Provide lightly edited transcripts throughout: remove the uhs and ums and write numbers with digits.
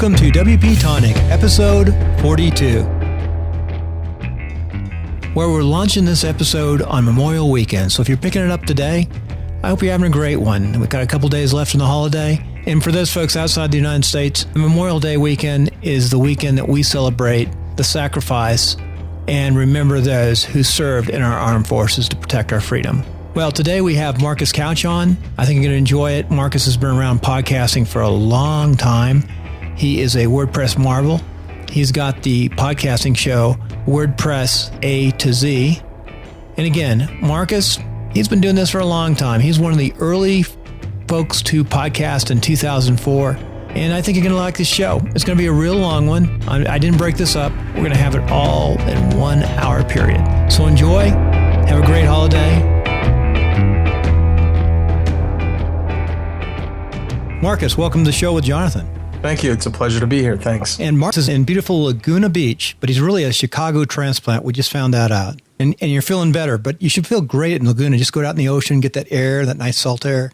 Welcome to WP-Tonic, episode 42, where we're launching this episode on Memorial Weekend. So if you're picking it up today, I hope you're having a great one. We've got a couple days left in the holiday. And for those folks outside the United States, the Memorial Day weekend is the weekend that we celebrate the sacrifice and remember those who served in our armed forces to protect our freedom. Well, today we have Marcus Couch on. I think you're going to enjoy it. Marcus has been around podcasting for a long time. He is a WordPress marvel. He's got the podcasting show, WordPress A to Z. And again, Marcus, he's been doing this for a long time. He's one of the early folks to podcast in 2004. And I think you're going to like this show. It's going to be a real long one. I didn't break this up. We're going to have it all in 1 hour period. So enjoy. Have a great holiday. Marcus, welcome to the show with Jonathan. Thank you. It's a pleasure to be here. Thanks. And Marcus is in beautiful Laguna Beach, but he's really a Chicago transplant. We just found that out. And you're feeling better, but you should feel great in Laguna. Just go out in the ocean, get that air, that nice salt air.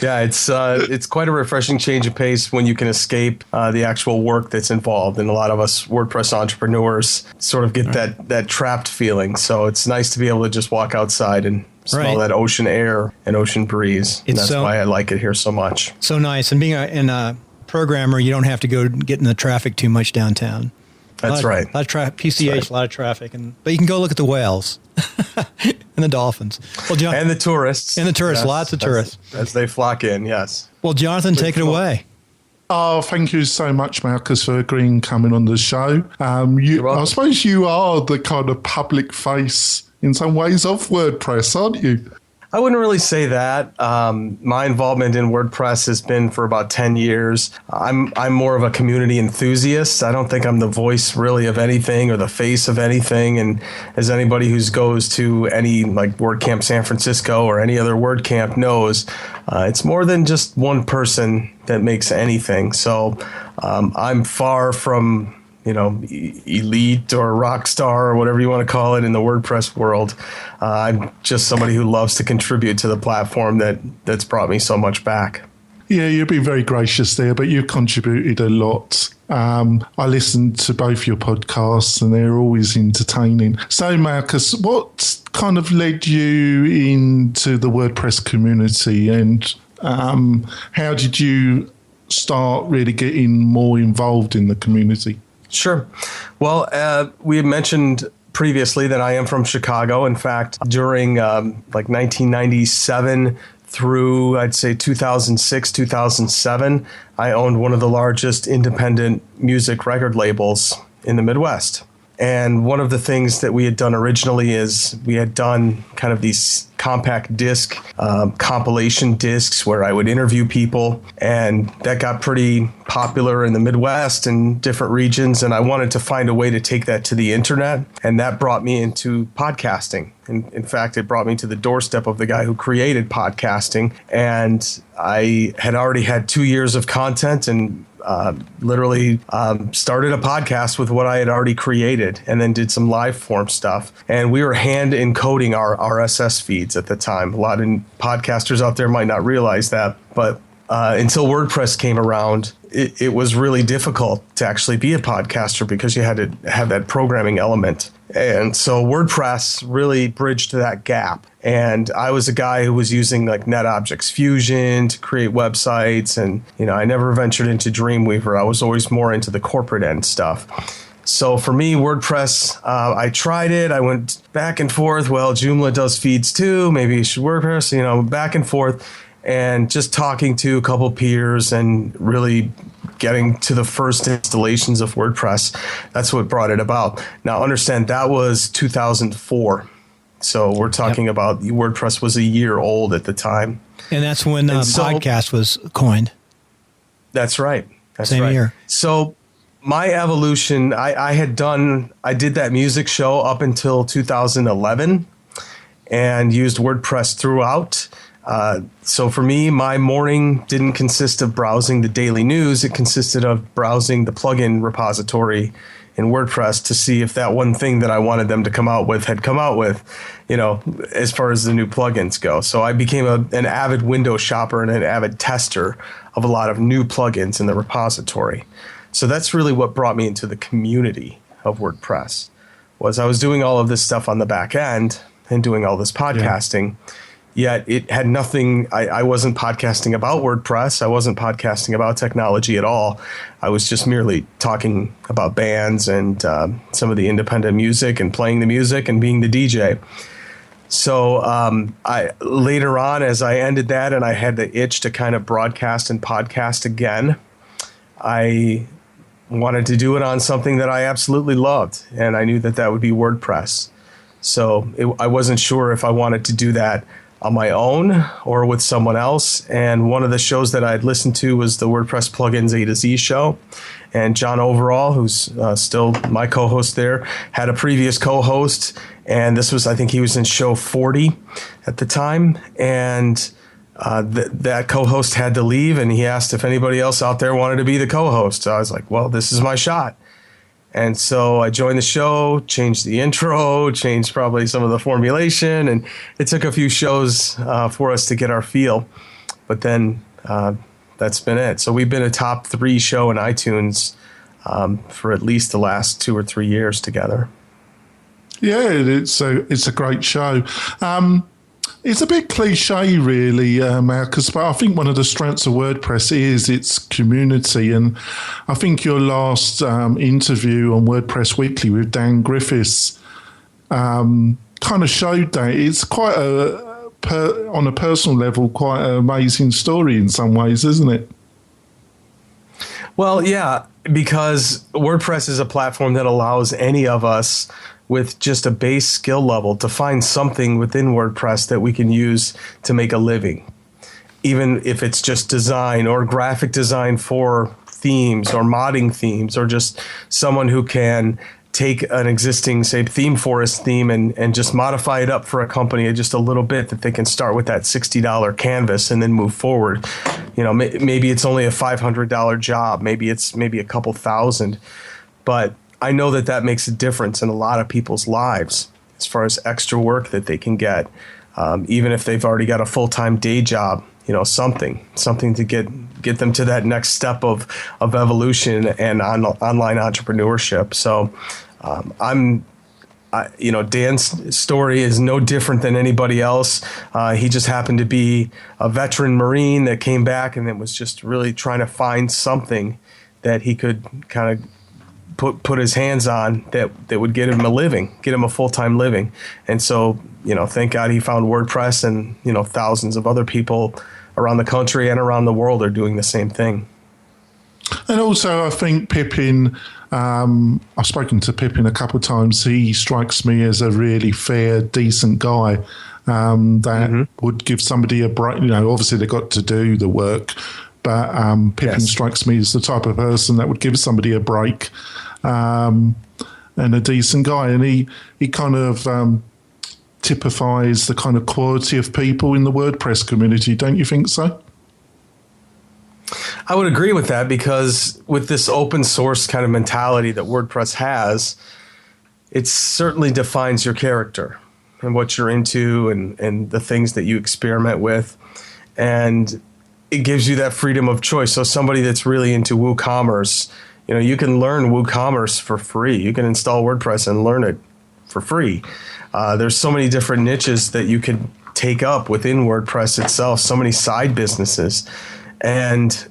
Yeah, it's quite a refreshing change of pace when you can escape the actual work that's involved. And a lot of us WordPress entrepreneurs sort of get that trapped feeling. So it's nice to be able to just walk outside and smell that ocean air and ocean breeze. And that's why I like it here so much. So nice. And being a programmer, you don't have to go get in the traffic too much downtown. That's right. A lot of PCH, a lot of traffic. But you can go look at the whales and the dolphins. Well, and the tourists. And the tourists, lots of tourists. As they flock in, yes. Well, Jonathan, take it away. Oh, thank you so much, Marcus, for agreeing coming on the show. I suppose you are the kind of public face in some ways of WordPress, aren't you? I wouldn't really say that. My involvement in WordPress has been for about 10 years. I'm more of a community enthusiast. I don't think I'm the voice really of anything or the face of anything. And as anybody who goes to any like WordCamp San Francisco or any other WordCamp knows, it's more than just one person that makes anything. So I'm far from elite or rock star or whatever you want to call it in the WordPress world. I'm just somebody who loves to contribute to the platform that's brought me so much back. Yeah, you've been very gracious there, but you've contributed a lot. I listened to both your podcasts and they're always entertaining. So, Marcus, what kind of led you into the WordPress community and how did you start really getting more involved in the community? Sure. Well, we had mentioned previously that I am from Chicago. In fact, during 1997 through, I'd say, 2006, 2007, I owned one of the largest independent music record labels in the Midwest. And one of the things that we had done originally is we had done kind of these compact disc compilation discs where I would interview people, and that got pretty popular in the Midwest and different regions. And I wanted to find a way to take that to the internet, and that brought me into podcasting. In fact, it brought me to the doorstep of the guy who created podcasting, and I had already had 2 years of content and literally started a podcast with what I had already created and then did some live form stuff. And we were hand encoding our RSS feeds at the time. A lot of podcasters out there might not realize that, but until WordPress came around, it was really difficult to actually be a podcaster because you had to have that programming element. And so WordPress really bridged that gap. And I was a guy who was using like NetObjects Fusion to create websites. And, I never ventured into Dreamweaver. I was always more into the corporate end stuff. So for me, WordPress, I tried it. I went back and forth. Well, Joomla does feeds too. Maybe you should WordPress, back and forth. And just talking to a couple peers and really getting to the first installations of WordPress, that's what brought it about. Now, understand that was 2004. So we're talking about WordPress was a year old at the time. And that's when podcast was coined. That's right. Same year. So my evolution, I did that music show up until 2011 and used WordPress throughout. So for me, my morning didn't consist of browsing the daily news. It consisted of browsing the plugin repository in WordPress to see if that one thing that I wanted them to come out with had come out with, as far as the new plugins go. So I became an avid window shopper and an avid tester of a lot of new plugins in the repository. So that's really what brought me into the community of WordPress. Was I was doing all of this stuff on the back end and doing all this podcasting, yet it had nothing. I wasn't podcasting about WordPress. I wasn't podcasting about technology at all. I was just merely talking about bands and some of the independent music and playing the music and being the DJ. So I later on, as I ended that and I had the itch to kind of broadcast and podcast again, I wanted to do it on something that I absolutely loved, and I knew that would be WordPress. So I wasn't sure if I wanted to do that on my own or with someone else. And one of the shows that I'd listened to was the WordPress Plugins A to Z show. And John Overall, who's still my co-host there, had a previous co-host. And this was, I think he was in show 40 at the time. And that co-host had to leave, and he asked if anybody else out there wanted to be the co-host. So I was like, well, this is my shot. And so I joined the show, changed the intro, changed probably some of the formulation, and it took a few shows for us to get our feel. But then that's been it. So we've been a top 3 show in iTunes for at least the last 2 or 3 years together. Yeah, it's a great show. It's a bit cliche, really, Marcus, but I think one of the strengths of WordPress is its community. And I think your last interview on WordPress Weekly with Dan Griffiths kind of showed that. It's quite on a personal level, quite an amazing story in some ways, isn't it? Well, yeah, because WordPress is a platform that allows any of us with just a base skill level to find something within WordPress that we can use to make a living, even if it's just design or graphic design for themes or modding themes, or just someone who can take an existing, say, theme forest theme and just modify it up for a company just a little bit, that they can start with that $60 canvas and then move forward. Maybe it's only a $500 job. Maybe it's a couple thousand, but I know that makes a difference in a lot of people's lives as far as extra work that they can get, even if they've already got a full-time day job. Something to get them to that next step of evolution and online entrepreneurship. So, Dan's story is no different than anybody else. He just happened to be a veteran Marine that came back and then was just really trying to find something that he could kind of put his hands on that would get him a living, get him a full-time living. And so, thank God he found WordPress, and, thousands of other people around the country and around the world are doing the same thing. And also, I think Pippin, I've spoken to Pippin a couple of times. He strikes me as a really fair, decent guy that would give somebody a break. Obviously they've got to do the work, but Pippin strikes me as the type of person that would give somebody a break, and a decent guy. And he kind of typifies the kind of quality of people in the WordPress community. Don't you think so? I would agree with that, because with this open source kind of mentality that WordPress has, it certainly defines your character and what you're into and the things that you experiment with. And it gives you that freedom of choice. So somebody that's really into WooCommerce, you can learn WooCommerce for free. You can install WordPress and learn it for free. There's so many different niches that you could take up within WordPress itself, so many side businesses. And,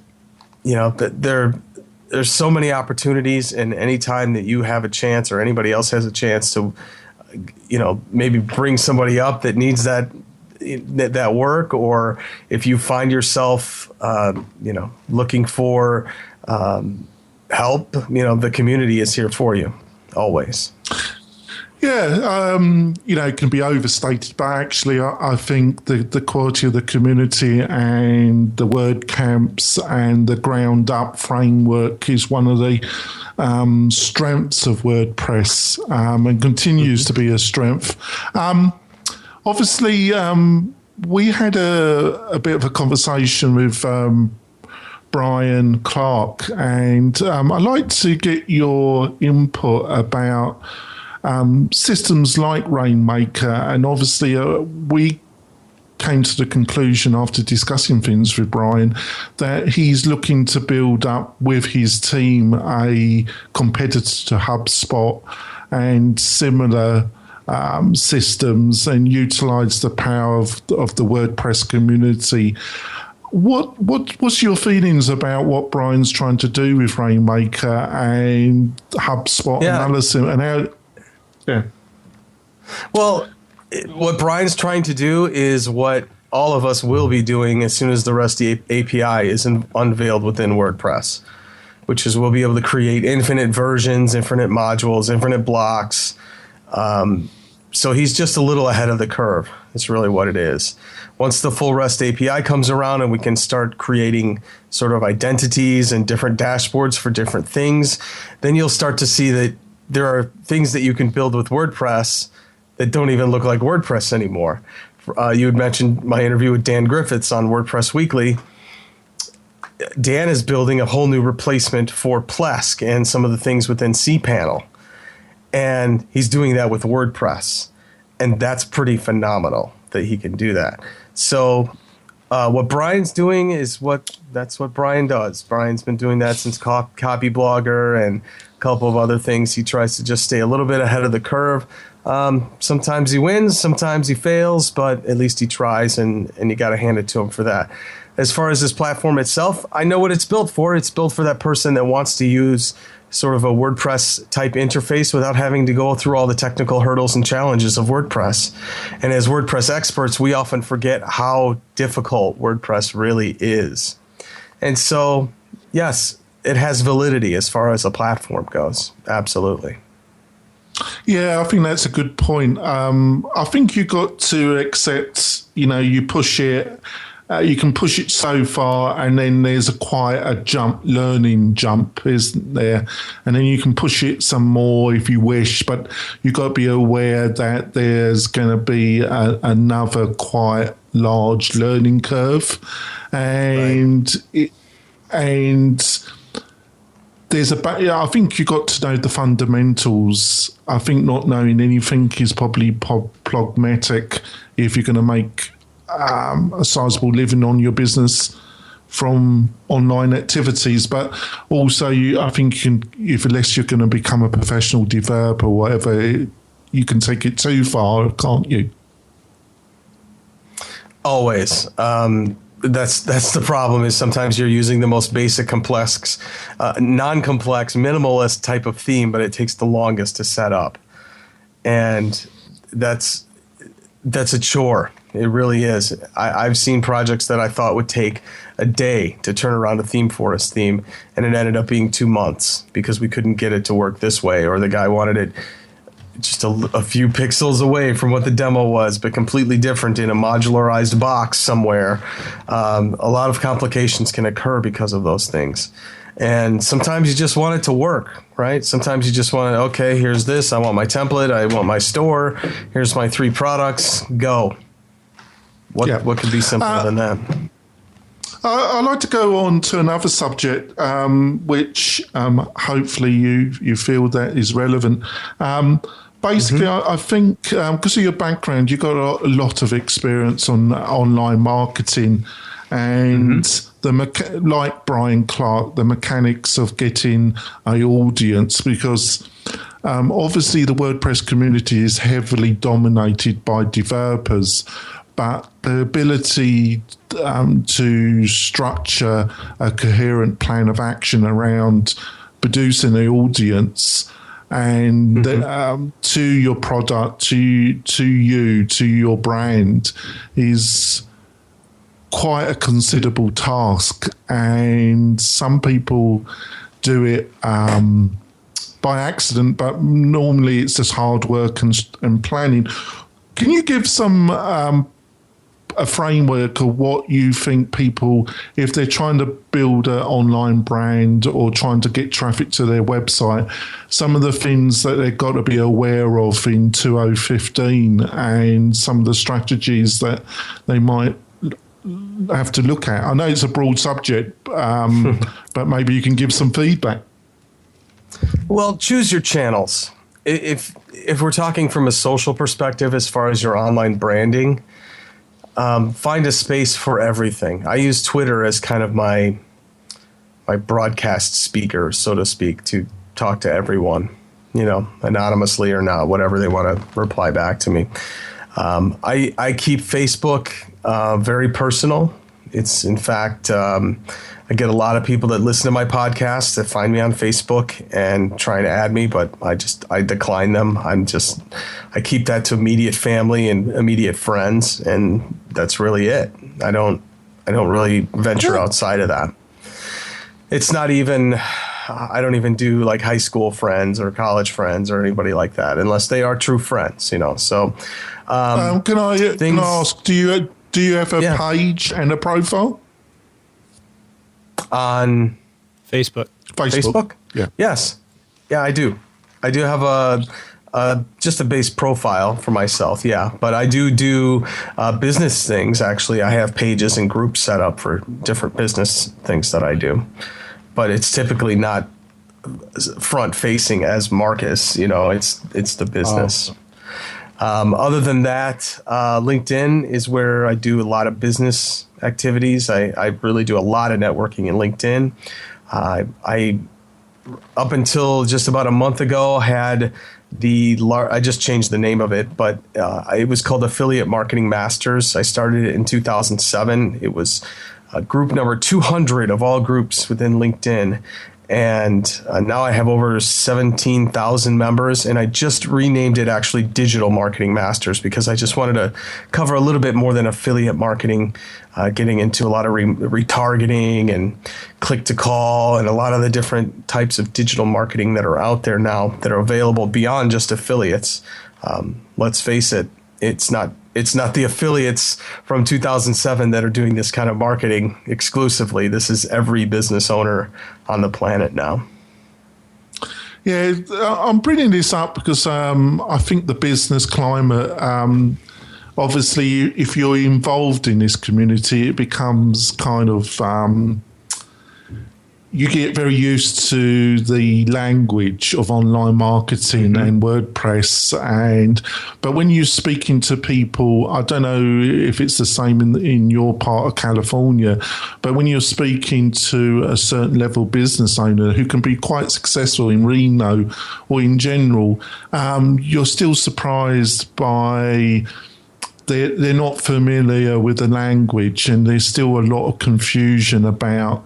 there's so many opportunities, and any time that you have a chance or anybody else has a chance to, maybe bring somebody up that needs that work, or if you find yourself, looking for help, the community is here for you always. Yeah, it can be overstated, but actually I think the quality of the community and the WordCamps and the ground up framework is one of the strengths of WordPress, and continues to be a strength. Obviously, we had a bit of a conversation with Brian Clark, and I'd like to get your input about systems like Rainmaker. And obviously, we came to the conclusion after discussing things with Brian that he's looking to build up with his team a competitor to HubSpot and similar systems, and utilize the power of the WordPress community. What's your feelings about what Brian's trying to do with Rainmaker and HubSpot analysis and how? Yeah. Well, what Brian's trying to do is what all of us will be doing as soon as the REST API is unveiled within WordPress, which is we'll be able to create infinite versions, infinite modules, infinite blocks. So he's just a little ahead of the curve. That's really what it is. Once the full REST API comes around and we can start creating sort of identities and different dashboards for different things, then you'll start to see that there are things that you can build with WordPress that don't even look like WordPress anymore. You had mentioned my interview with Dan Griffiths on WordPress Weekly. Dan is building a whole new replacement for Plesk and some of the things within cPanel. And he's doing that with WordPress. And that's pretty phenomenal that he can do that. So what Brian's doing is that's what Brian does. Brian's been doing that since Copy Blogger and a couple of other things. He tries to just stay a little bit ahead of the curve. Sometimes he wins, sometimes he fails, but at least he tries, and you got to hand it to him for that. As far as this platform itself, I know what it's built for. It's built for that person that wants to use sort of a WordPress type interface without having to go through all the technical hurdles and challenges of WordPress. And as WordPress experts, we often forget how difficult WordPress really is. And so, yes, it has validity as far as a platform goes. Absolutely. Yeah, I think that's a good point. I think you got to accept, you push it. You can push it so far, and then there's quite a learning jump, isn't there? And then you can push it some more if you wish, but you've got to be aware that there's going to be another quite large learning curve, and I think you got to know the fundamentals. I think not knowing anything is probably problematic if you're going to make a sizable living on your business from online activities. But also, I think unless you're going to become a professional developer or whatever, you can take it too far, can't you? Always. That's the problem, is sometimes you're using the most basic, complex, non-complex, minimalist type of theme, but it takes the longest to set up. And that's a chore. It really is. I've seen projects that I thought would take a day to turn around a theme for us theme, and it ended up being 2 months because we couldn't get it to work this way, or the guy wanted it just a few pixels away from what the demo was, but completely different in a modularized box somewhere. A lot of complications can occur because of those things. And sometimes you just want it to work, right? Sometimes you just want to, okay, here's this. I want my template. I want my store. Here's my 3 products. Go. What could be simpler than that? I'd like to go on to another subject, which hopefully you feel that is relevant. Basically, I think because of your background, you've got a lot of experience on online marketing, and like Brian Clark, the mechanics of getting an audience, because obviously the WordPress community is heavily dominated by developers, but the ability to structure a coherent plan of action around producing an audience and to your product, to you, to your brand is quite a considerable task. And some people do it by accident, but normally it's just hard work and planning. Can you give some a framework of what you think people, if they're trying to build an online brand or trying to get traffic to their website, some of the things that they've got to be aware of in 2015 and some of the strategies that they might have to look at? I know it's a broad subject, but maybe you can give some feedback. Well, choose your channels. If we're talking from a social perspective, as far as your online branding, find a space for everything. I use Twitter as kind of my broadcast speaker, so to speak, to talk to everyone, anonymously or not, whatever they want to reply back to me. I keep Facebook very personal. It's, in fact, I get a lot of people that listen to my podcast that find me on Facebook and try and add me, but I decline them. I keep that to immediate family and immediate friends, and that's really it. I don't really venture outside of that. It's not even, I don't even do like high school friends or college friends or anybody like that, unless they are true friends, So, can I ask, do you have a page and a profile on Facebook? Facebook? Yeah. Yes. Yeah, I do. I do have just a base profile for myself. Yeah. But I do business things. Actually, I have pages and groups set up for different business things that I do, but it's typically not front facing as Marcus, it's the business. Other than that, LinkedIn is where I do a lot of business activities. I really do a lot of networking in LinkedIn. I up until just about a month ago, had I just changed the name of it, but it was called Affiliate Marketing Masters. I started it in 2007. It was group number 200 of all groups within LinkedIn. And now I have over 17,000 members, and I just renamed it actually Digital Marketing Masters because I just wanted to cover a little bit more than affiliate marketing, getting into a lot of retargeting and click to call and a lot of the different types of digital marketing that are out there now that are available beyond just affiliates. Let's face it, it's not the affiliates from 2007 that are doing this kind of marketing exclusively. This is every business owner on the planet now. Yeah, I'm bringing this up because I think the business climate, obviously, if you're involved in this community, it becomes kind of you get very used to the language of online marketing and WordPress, but when you're speaking to people, I don't know if it's the same in your part of California, but when you're speaking to a certain level business owner who can be quite successful in Reno or in general, you're still surprised by they're not familiar with the language, and there's still a lot of confusion about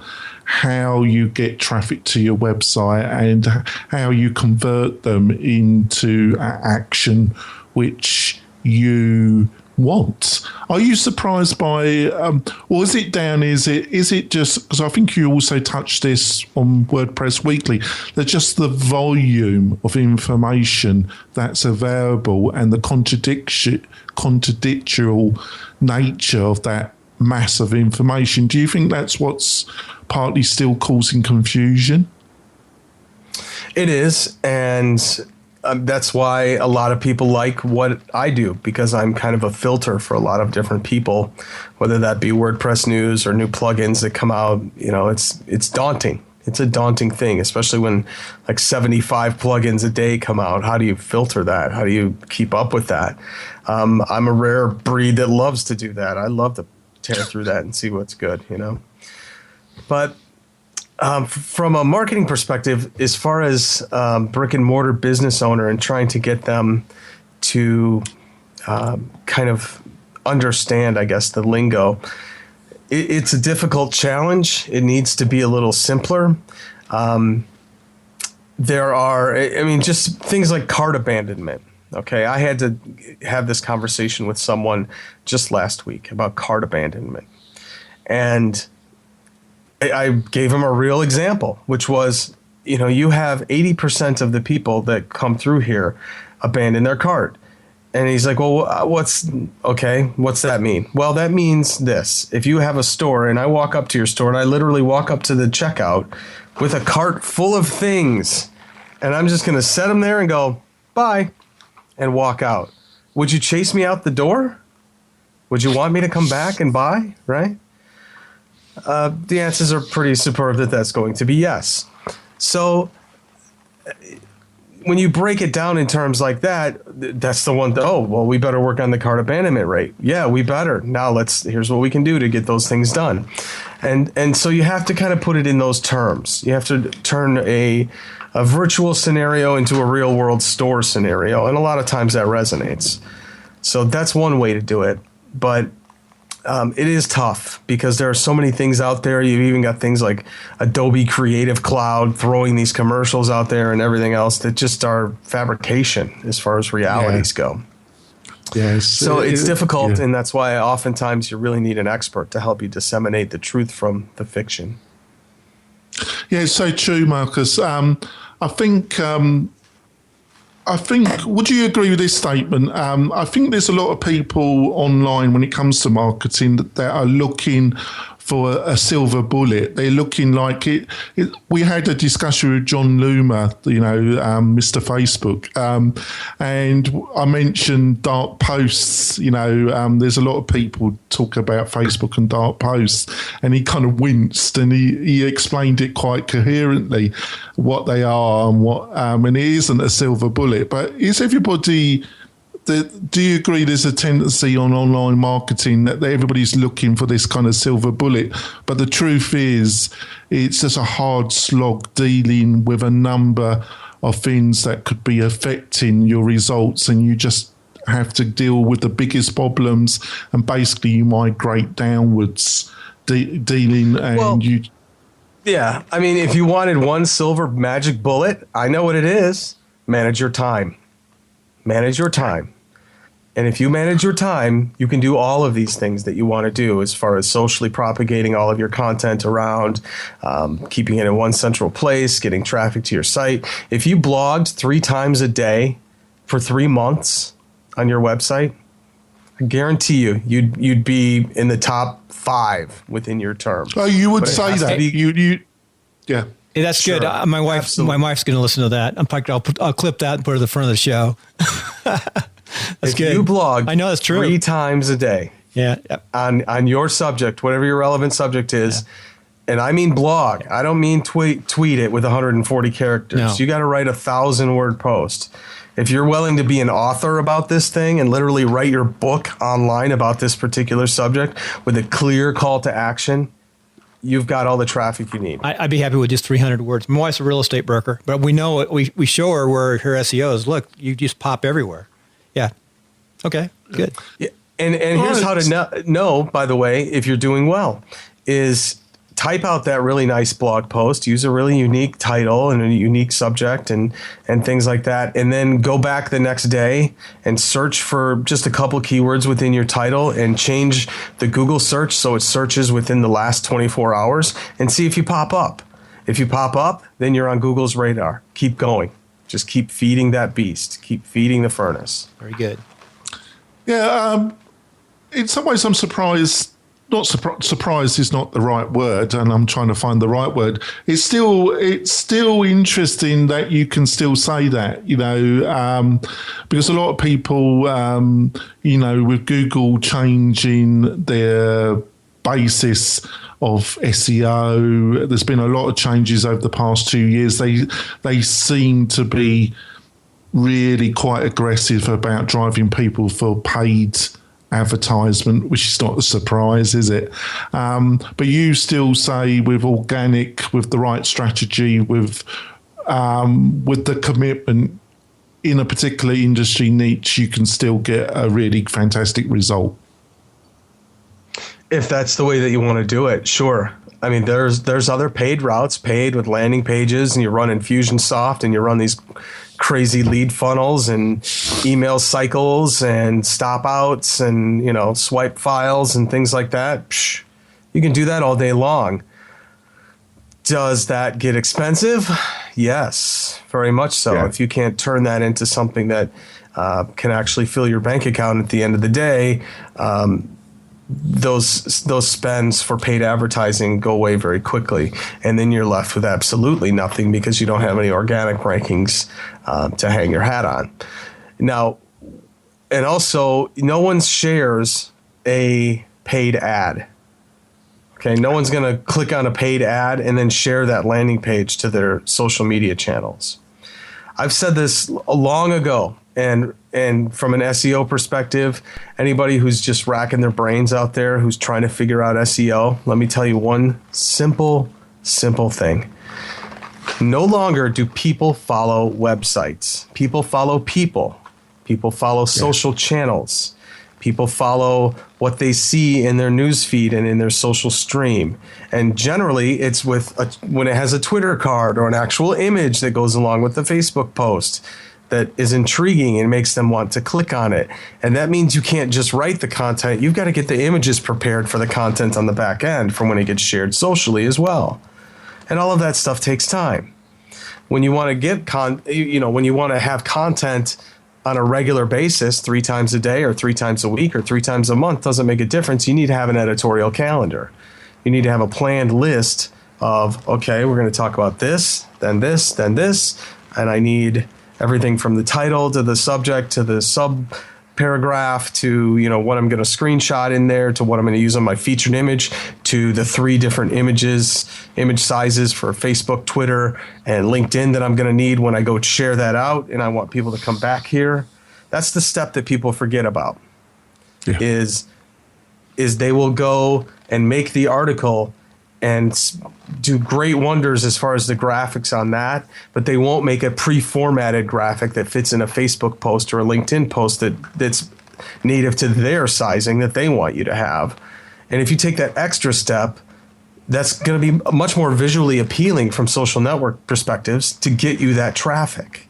how you get traffic to your website and how you convert them into action which you want. Are you surprised by, or is it down? Is it just because I think you also touched this on WordPress Weekly? That just the volume of information that's available and the contradictory nature of that mass of information. Do you think that's what's partly still causing confusion? It is, and that's why a lot of people like what I do, because I'm kind of a filter for a lot of different people, whether that be WordPress news or new plugins that come out. It's daunting. It's a daunting thing, especially when like 75 plugins a day come out. How do you filter that? How do you keep up with that? I'm a rare breed that loves to do that. I love to tear through that and see what's good, But from a marketing perspective, as far as brick and mortar business owner and trying to get them to kind of understand, I guess, the lingo, it's a difficult challenge. It needs to be a little simpler. There are, just things like cart abandonment. Okay, I had to have this conversation with someone just last week about cart abandonment. And I gave him a real example, which was, you have 80% of the people that come through here abandon their cart. And he's like, well, what's that mean? Well, that means this. If you have a store and I walk up to your store and I literally walk up to the checkout with a cart full of things, and I'm just going to set them there and go, bye, and walk out. Would you chase me out the door? Would you want me to come back and buy, right? The answers are pretty superb that that's going to be yes. So when you break it down in terms like that, that's the one that, oh, well, we better work on the cart abandonment rate. Yeah, we better. Now here's what we can do to get those things done. And so you have to kind of put it in those terms. You have to turn a virtual scenario into a real world store scenario. And a lot of times that resonates. So that's one way to do it. But it is tough because there are so many things out there. You've even got things like Adobe Creative Cloud throwing these commercials out there and everything else that just are fabrication as far as realities go. Yes. So it's difficult, and that's why oftentimes you really need an expert to help you disseminate the truth from the fiction. Yeah, it's so true, Marcus. I think, would you agree with this statement? I think there's a lot of people online when it comes to marketing that are looking for a silver bullet. They're looking like it. We had a discussion with John Loomer, Mr. Facebook, and I mentioned dark posts. There's a lot of people talk about Facebook and dark posts, and he kind of winced and he explained it quite coherently what they are and what. And it isn't a silver bullet, but is everybody? Do you agree there's a tendency on online marketing that everybody's looking for this kind of silver bullet? But the truth is, it's just a hard slog dealing with a number of things that could be affecting your results, and you just have to deal with the biggest problems, and basically you migrate downwards dealing and well, Yeah, I mean, if you wanted one silver magic bullet, I know what it is. Manage your time. Manage your time. And if you manage your time, you can do all of these things that you want to do as far as socially propagating all of your content around, keeping it in one central place, getting traffic to your site. If you blogged 3 times a day for 3 months on your website, I guarantee you'd be in the top 5 within your term. Oh, you would say that. Yeah. Hey, that's sure. Good. My wife's going to listen to that. I'll clip that and put it at the front of the show. That's if good. you blog I know that's true. 3 times a day on your subject, whatever your relevant subject is, and I mean blog. I don't mean tweet it with 140 characters. No. You got to write a 1,000-word post. If you're willing to be an author about this thing and literally write your book online about this particular subject with a clear call to action, you've got all the traffic you need. I'd be happy with just 300 words. My wife's a real estate broker, but we know it. We show her where her SEO is. Look, you just pop everywhere. Yeah. Okay, good. Yeah. And here's how to know, by the way, if you're doing well, is type out that really nice blog post, use a really unique title and a unique subject and things like that, and then go back the next day and search for just a couple keywords within your title and change the Google search so it searches within the last 24 hours and see if you pop up. If you pop up, then you're on Google's radar. Keep going. Just keep feeding that beast. Keep feeding the furnace. Very good. Yeah, in some ways I'm surprised. Not surprised is not the right word, and I'm trying to find the right word. It's still interesting that you can still say that, because a lot of people, with Google changing their basis of SEO, there's been a lot of changes over the past 2 years. They seem to be really quite aggressive about driving people for paid advertisement, which is not a surprise, is it? But you still say with organic, with the right strategy, with the commitment in a particular industry niche, you can still get a really fantastic result. If that's the way that you want to do it, sure. I mean, there's other paid routes, paid with landing pages, and you run Infusionsoft, and you run these crazy lead funnels and email cycles and stop outs and, swipe files and things like that. Psh, you can do that all day long. Does that get expensive? Yes, very much so. Yeah. If you can't turn that into something that can actually fill your bank account at the end of the day, those spends for paid advertising go away very quickly, and then you're left with absolutely nothing because you don't have any organic rankings to hang your hat on. Now, and also, no one's shares a paid ad. Okay, no one's going to click on a paid ad and then share that landing page to their social media channels. I've said this long ago, and from an SEO perspective, anybody who's just racking their brains out there who's trying to figure out SEO, let me tell you one simple thing. No longer do people follow websites. People follow people. People follow social channels. People follow what they see in their newsfeed and in their social stream. And generally, it's when it has a Twitter card or an actual image that goes along with the Facebook post that is intriguing and makes them want to click on it. And that means you can't just write the content. You've got to get the images prepared for the content on the back end for when it gets shared socially as well. And all of that stuff takes time. When you want to get when you want to have content on a regular basis, 3 times a day or 3 times a week or 3 times a month, doesn't make a difference. You need to have an editorial calendar. You need to have a planned list of, okay, we're going to talk about this, then this, then this. And I need everything from the title to the subject to the sub paragraph to, what I'm going to screenshot in there to what I'm going to use on my featured image to the 3 different image sizes for Facebook, Twitter, and LinkedIn that I'm going to need when I go share that out. And I want people to come back here. That's the step that people forget about is they will go and make the article and do great wonders as far as the graphics on that, but they won't make a pre-formatted graphic that fits in a Facebook post or a LinkedIn post that's native to their sizing that they want you to have. And if you take that extra step, that's going to be much more visually appealing from social network perspectives to get you that traffic.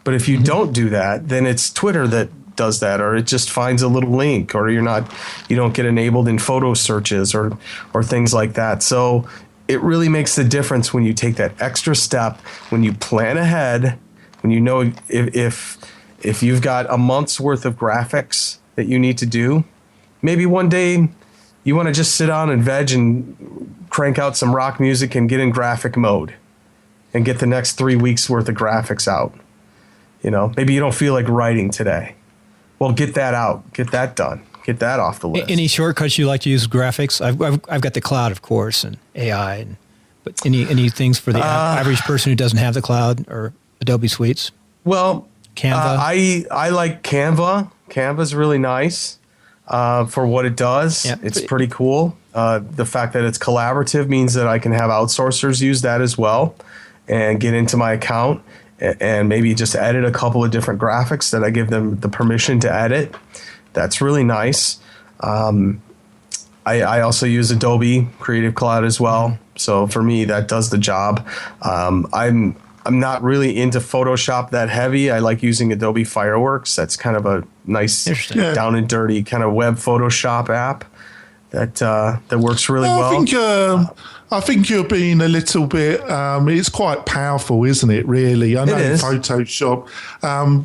But if you don't do that, then it's Twitter that does that, or it just finds a little link, or you don't get enabled in photo searches or things like that. So it really makes the difference when you take that extra step, when you plan ahead, when you know if you've got a month's worth of graphics that you need to do, maybe one day you want to just sit down and veg and crank out some rock music and get in graphic mode and get the next 3 weeks worth of graphics out. Maybe you don't feel like writing today. Well, get that out. Get that done. Get that off the list. Any shortcuts you like to use graphics? I've got the cloud, of course, and AI. But any things for the average person who doesn't have the cloud or Adobe Suites? Well, Canva. I like Canva. Canva's really nice for what it does. Yeah, it's pretty cool. The fact that it's collaborative means that I can have outsourcers use that as well and get into my account and maybe just edit a couple of different graphics that I give them the permission to edit. That's really nice. I also use Adobe Creative Cloud as well. So for me, that does the job. I'm not really into Photoshop that heavy. I like using Adobe Fireworks. That's kind of a nice down and dirty kind of web Photoshop app that works really well. I think you're being a little bit. It's quite powerful, isn't it? Really, I know Photoshop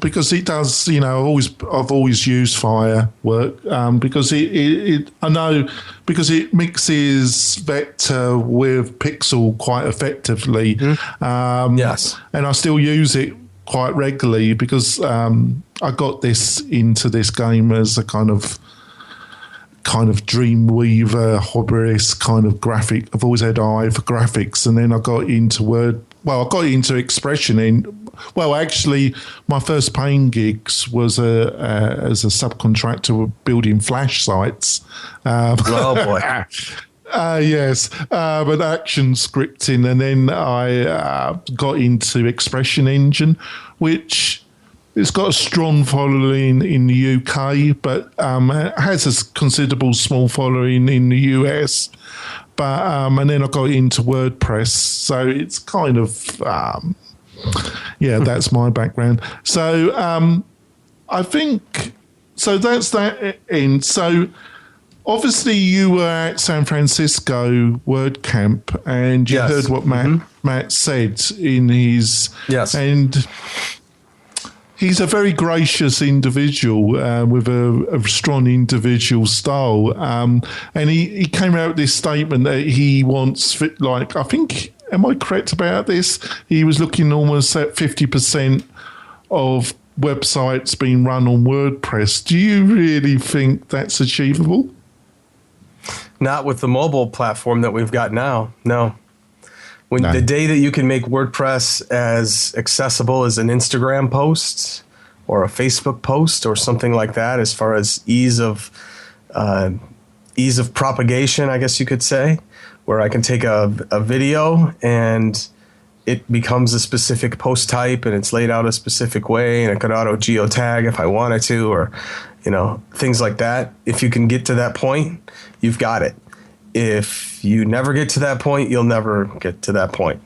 because it does. I've always used Firework because it mixes vector with pixel quite effectively. Yes, and I still use it quite regularly because I got this into this game as a kind of Dreamweaver, hobbyist kind of graphic. I've always had an eye for graphics, and then I got into I got into Expression. Actually, my first paying gigs was as a subcontractor building Flash sites. Oh boy. Yes, but action scripting, and then I got into Expression Engine, which it's got a strong following in the UK, but it has a considerable small following in the US. But and then I got into WordPress, so it's kind of that's my background. So I think so. That's that end. So obviously you were at San Francisco WordCamp, and you heard what Matt said in his and. He's a very gracious individual with a strong individual style. And he came out with this statement that he wants, I think, am I correct about this? He was looking almost at 50% of websites being run on WordPress. Do you really think that's achievable? Not with the mobile platform that we've got now. No. The day that you can make WordPress as accessible as an Instagram post or a Facebook post or something like that, as far as ease of propagation, I guess you could say, where I can take a video and it becomes a specific post type and it's laid out a specific way, and it could auto geotag if I wanted to, or, things like that. If you can get to that point, you've got it. If you never get to that point, you'll never get to that point.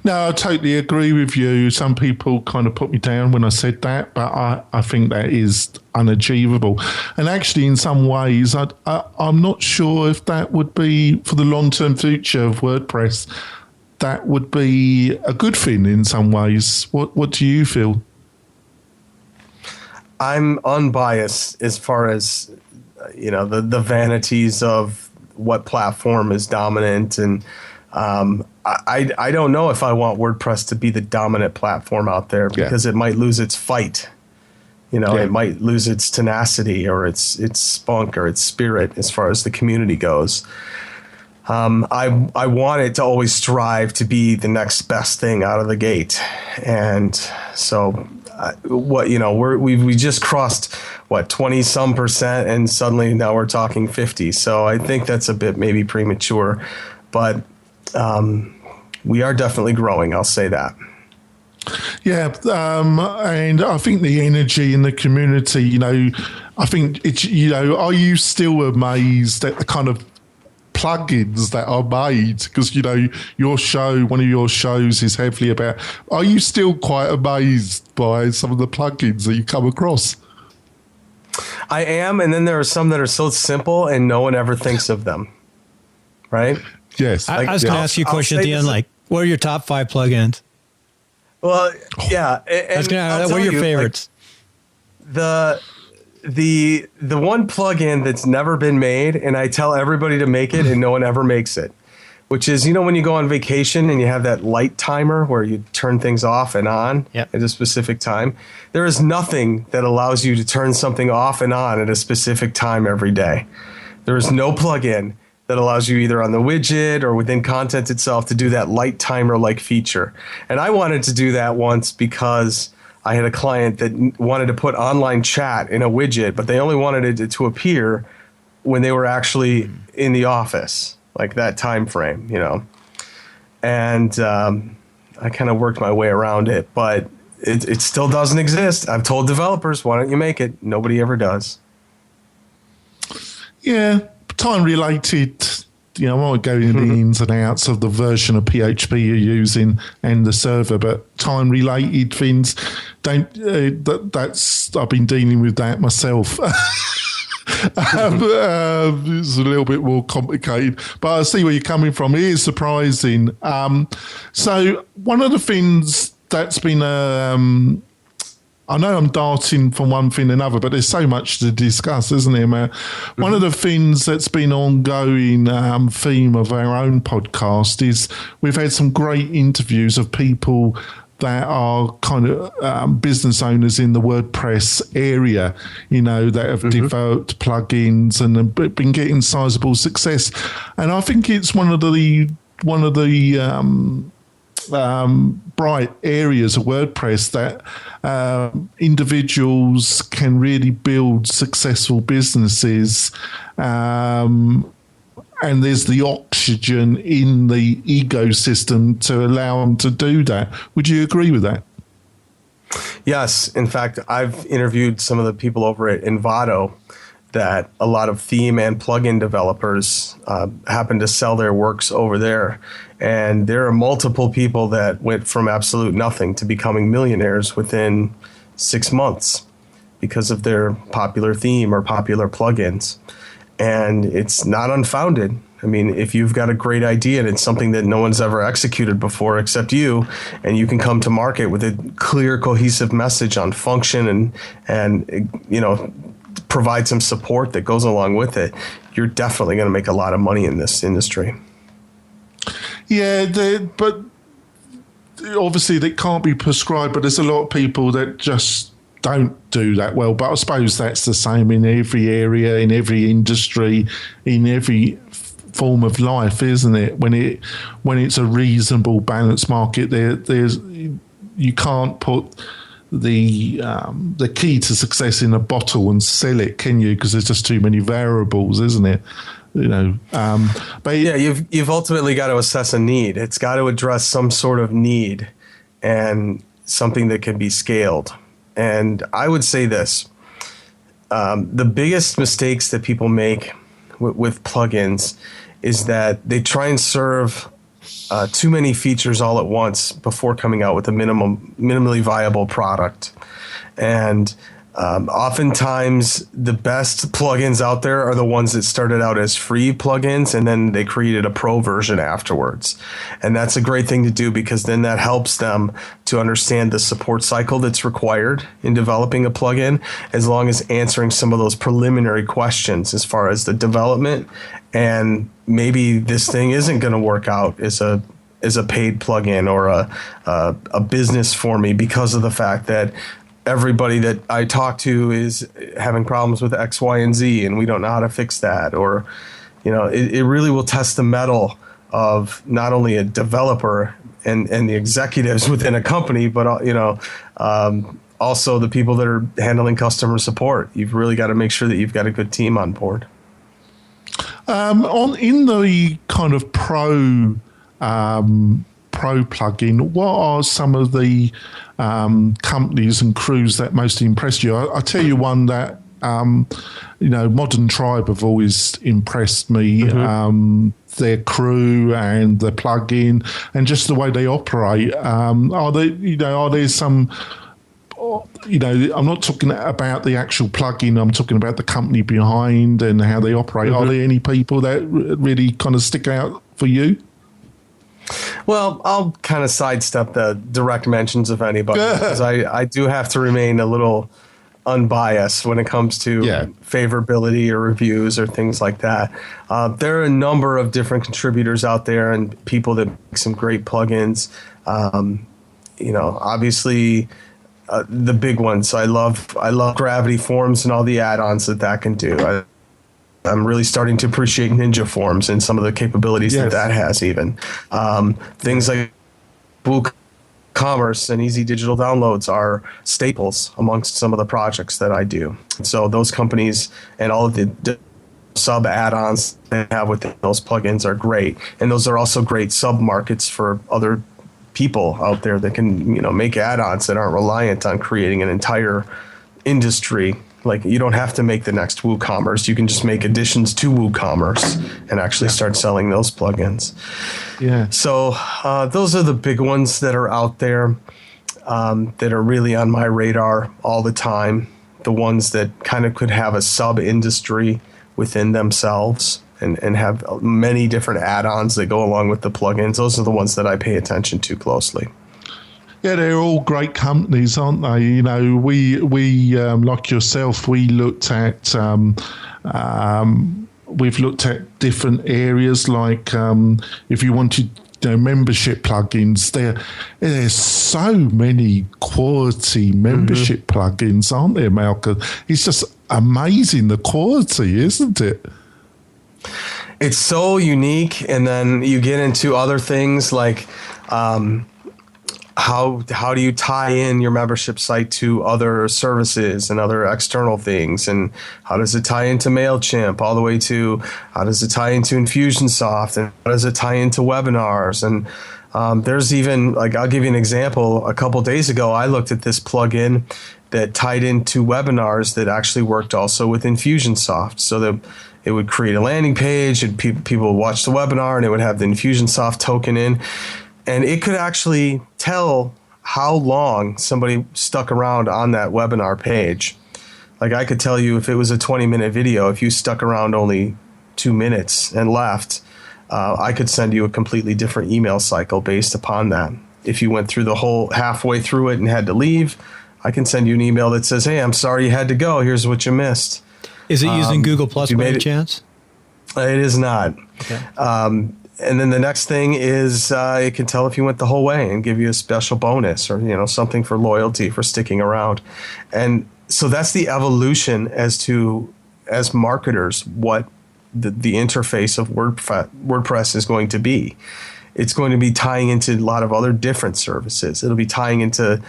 No, I totally agree with you. Some people kind of put me down when I said that, but I think that is unachievable. And actually, in some ways, I'm not sure if that would be, for the long-term future of WordPress, that would be a good thing in some ways. What do you feel? I'm unbiased as far as, the vanities of what platform is dominant. And I don't know if I want WordPress to be the dominant platform out there, because it might lose its fight. It might lose its tenacity or its spunk or its spirit as far as the community goes. I want it to always strive to be the next best thing out of the gate. And so we just crossed 20 some percent, and suddenly now we're talking 50. So I think that's a bit maybe premature, but we are definitely growing. I'll say that. Yeah, and I think the energy in the community, I think it's, are you still amazed at the kind of plugins that are made? Because, one of your shows is heavily about, are you still quite amazed by some of the plugins that you come across? I am, and then there are some that are so simple and no one ever thinks of them, right? Yes. I was going to ask you a question at the end, what are your top 5 plugins? Well, yeah. What are your favorites? The one plugin that's never been made, and I tell everybody to make it and no one ever makes it, which is, when you go on vacation and you have that light timer where you turn things off and on at a specific time. There is nothing that allows you to turn something off and on at a specific time every day. There is no plugin that allows you either on the widget or within content itself to do that light timer like feature. And I wanted to do that once because I had a client that wanted to put online chat in a widget, but they only wanted it to appear when they were actually in the office, like that time frame, And I kind of worked my way around it, but it still doesn't exist. I've told developers, why don't you make it? Nobody ever does. Yeah, time-related, I won't go into the ins and outs of the version of PHP you're using and the server, but time-related things, that's I've been dealing with that myself. It's a little bit more complicated, but I see where you're coming from. It is surprising. So one of the things that's been I know I'm darting from one thing to another, but there's so much to discuss, isn't there, Matt? One of the things that's been ongoing theme of our own podcast is we've had some great interviews of people that are kind of business owners in the WordPress area, that have developed plugins and have been getting sizable success. And I think it's one of the bright areas of WordPress that individuals can really build successful businesses, and there's the oxygen in the ecosystem to allow them to do that. Would you agree with that? Yes. In fact, I've interviewed some of the people over at Envato that a lot of theme and plugin developers happen to sell their works over there. And there are multiple people that went from absolute nothing to becoming millionaires within 6 months because of their popular theme or popular plugins. And it's not unfounded. I mean, if you've got a great idea and it's something that no one's ever executed before except you, and you can come to market with a clear, cohesive message on function and provide some support that goes along with it, you're definitely going to make a lot of money in this industry. Yeah, but obviously that can't be prescribed, but there's a lot of people that just don't do that well. But I suppose that's the same in every area, in every industry, in every form of life, isn't it? When it's a reasonable, balanced market, there's you can't put the key to success in a bottle and sell it, can you? Because there's just too many variables, isn't it? But yeah, you've ultimately got to assess a need. It's got to address some sort of need and something that can be scaled. And I would say this: the biggest mistakes that people make with plugins is that they try and serve too many features all at once before coming out with a minimally viable product. And oftentimes the best plugins out there are the ones that started out as free plugins and then they created a pro version afterwards. And that's a great thing to do, because then that helps them to understand the support cycle that's required in developing a plugin, as long as answering some of those preliminary questions as far as the development. And maybe this thing isn't going to work out as a paid plugin or a business for me, because of the fact that everybody that I talk to is having problems with X, Y, and Z, and we don't know how to fix that. Or, it really will test the mettle of not only a developer and the executives within a company, but also the people that are handling customer support. You've really got to make sure that you've got a good team on board. In the kind of pro plugin, what are some of the companies and crews that most impressed you? I'll tell you one that Modern Tribe have always impressed me. Mm-hmm. Their crew and the plugin and just the way they operate. Are there some? I'm not talking about the actual plugin. I'm talking about the company behind and how they operate. Mm-hmm. Are there any people that really kind of stick out for you? Well, I'll kind of sidestep the direct mentions of anybody, because I do have to remain a little unbiased when it comes to favorability or reviews or things like that. There are a number of different contributors out there and people that make some great plugins. Obviously, the big ones. I love Gravity Forms and all the add-ons that can do. I'm really starting to appreciate Ninja Forms and some of the capabilities that has even. Things like WooCommerce and Easy Digital Downloads are staples amongst some of the projects that I do. So those companies and all of the sub add-ons they have within those plugins are great. And those are also great sub-markets for other people out there that can, make add-ons that aren't reliant on creating an entire industry. Like, you don't have to make the next WooCommerce. You can just make additions to WooCommerce and actually start selling those plugins. Yeah. So those are the big ones that are out there that are really on my radar all the time. The ones that kind of could have a sub-industry within themselves and have many different add-ons that go along with the plugins. Those are the ones that I pay attention to closely. Yeah, they're all great companies, aren't they? We like yourself, we looked at we've looked at different areas, like if you wanted membership plugins. There's so many quality membership plugins, aren't there, Malcolm? It's just amazing, the quality, isn't it? It's so unique, and then you get into other things like how do you tie in your membership site to other services and other external things, and how does it tie into MailChimp, all the way to how does it tie into Infusionsoft, and how does it tie into webinars? And there's even, like, I'll give you an example. A couple days ago, I looked at this plugin that tied into webinars that actually worked also with Infusionsoft, so that it would create a landing page and people would watch the webinar, and it would have the Infusionsoft token in. And it could actually tell how long somebody stuck around on that webinar page. Like, I could tell you if it was a 20-minute video, if you stuck around only 2 minutes and left, I could send you a completely different email cycle based upon that. If you went through the whole halfway through it and had to leave, I can send you an email that says, hey, I'm sorry you had to go. Here's what you missed. Is it using Google Plus by any chance? It is not. Okay. and then the next thing is it can tell if you went the whole way and give you a special bonus or, something for loyalty for sticking around. And so that's the evolution as marketers, what the interface of WordPress is going to be. It's going to be tying into a lot of other different services. It'll be tying into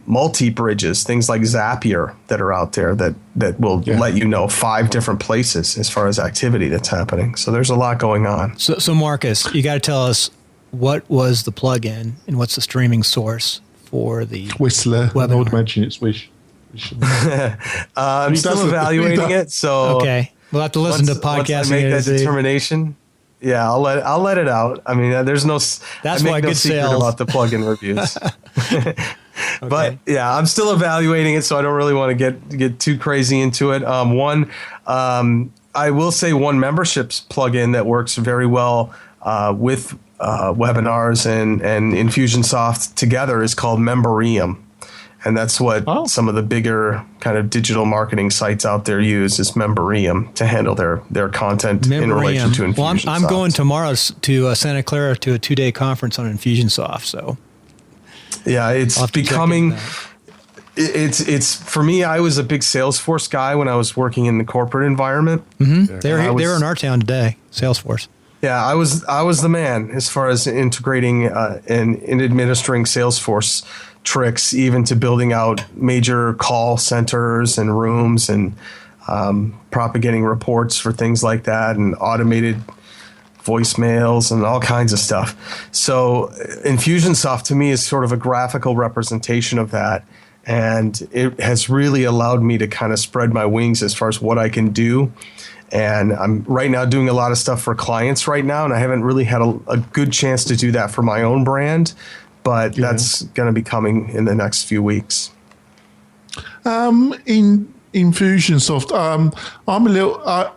multi-bridges, things like Zapier that are out there that will let you know 5 different places as far as activity that's happening. So there's a lot going on. So Marcus, you got to tell us what was the plugin and what's the streaming source for the Whistler. webinar? I would imagine it's Wish. I'm still evaluating it. So okay, we'll have to listen to podcasting. Once I make that determination. Yeah, I'll let it out. I mean, there's no. That's why good secret sales about the plugin reviews. But yeah, I'm still evaluating it, so I don't really want to get too crazy into it. I will say one memberships plugin that works very well with webinars and Infusionsoft together is called Memberium. And that's what some of the bigger kind of digital marketing sites out there use is Memberium to handle their content in relation to Infusionsoft. Well, I'm going tomorrow to Santa Clara to a 2-day conference on Infusionsoft. So yeah, it's becoming. It's for me. I was a big Salesforce guy when I was working in the corporate environment. Mm-hmm. They were in our town today. Salesforce. Yeah, I was the man as far as integrating and administering Salesforce tricks, even to building out major call centers and rooms and propagating reports for things like that and automated voicemails and all kinds of stuff. So Infusionsoft to me is sort of a graphical representation of that. And it has really allowed me to kind of spread my wings as far as what I can do. And I'm right now doing a lot of stuff for clients right now, and I haven't really had a good chance to do that for my own brand, but that's going to be coming in the next few weeks. In Infusionsoft, I'm a little.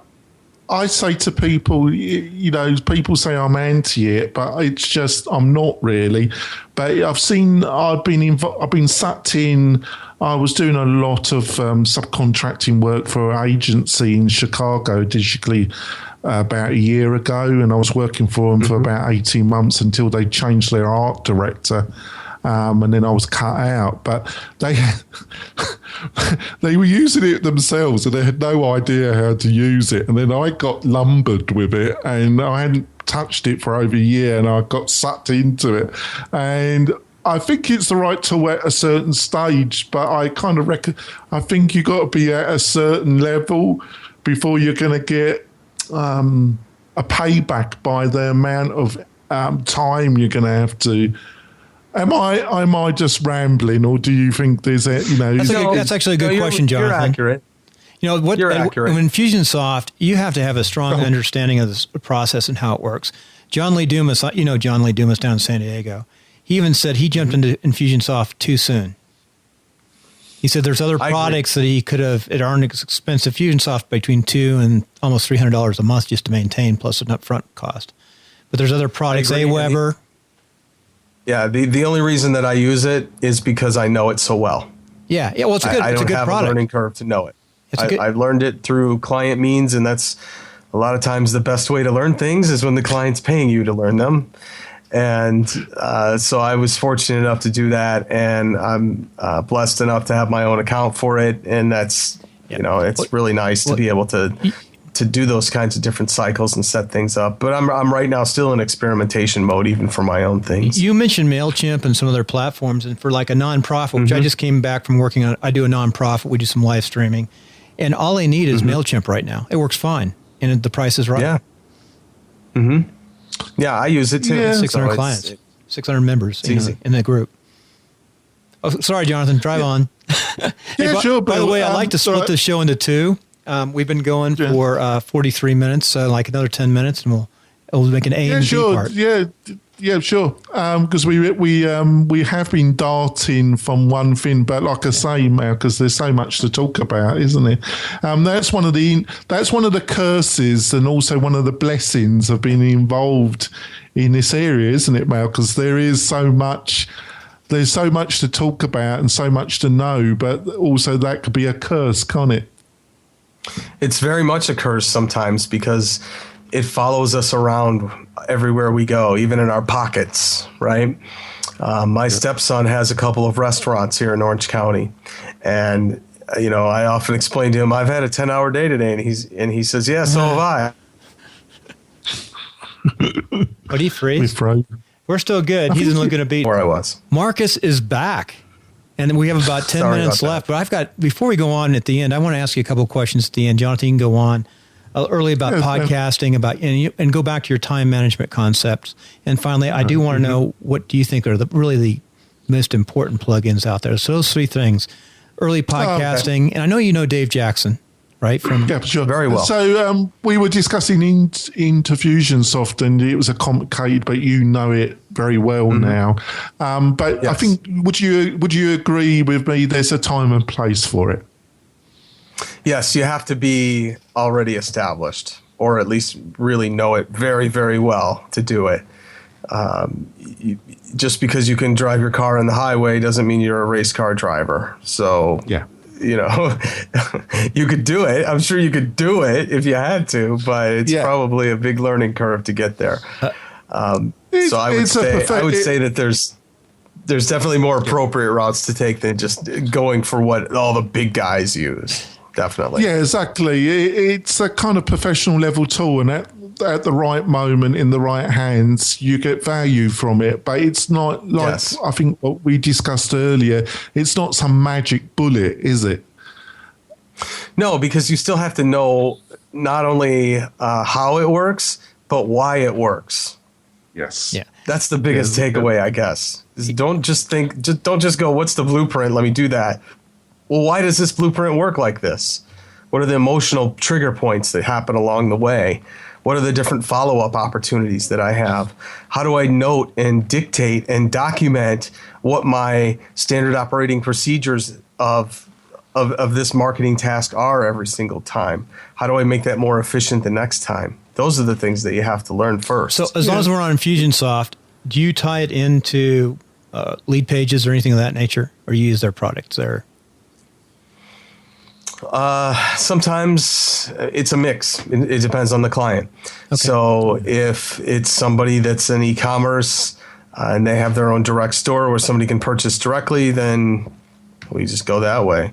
I say to people, people say I'm anti it, but it's just I'm not really. But I've been sucked in. I was doing a lot of subcontracting work for an agency in Chicago digitally about a year ago, and I was working for them for about 18 months until they changed their art director. And then I was cut out, but they were using it themselves and they had no idea how to use it. And then I got lumbered with it and I hadn't touched it for over a year and I got sucked into it. And I think it's the right tool at a certain stage, but I kind of reckon, I think you got to be at a certain level before you're going to get a payback by the amount of time you're going to have to. Am I just rambling, or do you think there's That's actually a good question, Jonathan. You're accurate. You're accurate. In Infusionsoft, you have to have a strong understanding of the process and how it works. John Lee Dumas, John Lee Dumas down in San Diego. He even said he jumped into Infusionsoft too soon. He said there's other products that he could have at aren't expensive. Infusionsoft between $200 and almost $300 a month just to maintain, plus an upfront cost. But there's other products, Aweber. Yeah, the only reason that I use it is because I know it so well. Yeah. Well, it's a good. I don't have product. a learning curve to know it. I've learned it through client means, and that's a lot of times the best way to learn things is when the client's paying you to learn them. And so I was fortunate enough to do that, and I'm blessed enough to have my own account for it, and that's it's really nice to be able to do those kinds of different cycles and set things up. But I'm right now still in experimentation mode, even for my own things. You mentioned MailChimp and some other platforms, and for like a nonprofit, which I just came back from working on. I do a nonprofit. We do some live streaming, and all they need is MailChimp right now. It works fine, and the price is right. Yeah. Yeah, I use it too. Yeah. 600 clients, 600 members in the group. Oh, sorry, Jonathan. Drive on. Sure. By the way, I like to split this show into two. We've been going for 43 minutes, so like another 10 minutes, and we'll make an A and B part. Yeah, sure. Because we have been darting from one thing, but like I say, because there's so much to talk about, isn't it? That's one of the curses, and also one of the blessings of being involved in this area, isn't it, Mal? Because there's so much to talk about and so much to know, but also that could be a curse, can't it? It's very much a curse sometimes because it follows us around everywhere we go, even in our pockets, right? My stepson has a couple of restaurants here in Orange County, and I often explain to him, I've had a 10-hour day today, and he says, yeah, so have I. What do you freeze? We're still good. He doesn't look going to beat where I was. Marcus is back, and we have about 10 minutes left. But before we go on at the end, I want to ask you a couple of questions at the end. Jonathan, you can go on early about podcasting, and go back to your time management concepts. And finally, I do want to know, what do you think are really the most important plugins out there? So those three things: early podcasting, and I know you know Dave Jackson, right? Yeah, sure. Very well. So we were discussing Infusionsoft, and it was a complicated, but you know it very well now. But yes. I think would you agree with me? There's a time and place for it. Yes, you have to be already established, or at least really know it very, very well to do it. Just because you can drive your car on the highway doesn't mean you're a race car driver. So, you could do it. I'm sure you could do it if you had to, but it's probably a big learning curve to get there. So I would say that there's definitely more appropriate routes to take than just going for what all the big guys use. Definitely. Yeah, exactly. It's a kind of professional level tool, and at the right moment, in the right hands, you get value from it. But it's not like, I think what we discussed earlier, it's not some magic bullet, is it? No, because you still have to know not only how it works, but why it works. Yes. Yeah. That's the biggest takeaway, I guess. Don't just go, what's the blueprint? Let me do that. Well, why does this blueprint work like this? What are the emotional trigger points that happen along the way? What are the different follow-up opportunities that I have? How do I note and dictate and document what my standard operating procedures of this marketing task are every single time? How do I make that more efficient the next time? Those are the things that you have to learn first. So as long as we're on Infusionsoft, do you tie it into lead pages or anything of that nature, or you use their products there? Sometimes it's a mix. It depends on the client. Okay. So if it's somebody that's in e-commerce and they have their own direct store where somebody can purchase directly, then we just go that way.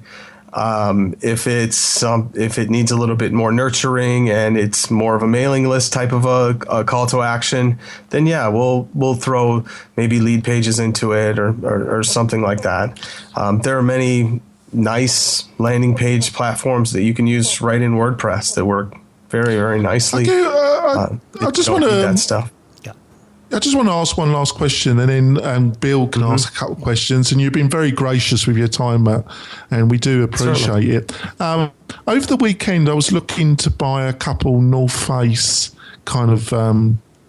If it needs a little bit more nurturing and it's more of a mailing list type of a call to action, then we'll throw maybe lead pages into it or something like that. There are many nice landing page platforms that you can use right in WordPress that work very, very nicely. Okay, I just want to that stuff. I just want to ask one last question, and then Bill can ask a couple of questions. And you've been very gracious with your time, Matt, and we do appreciate it. Over the weekend, I was looking to buy a couple North Face kind of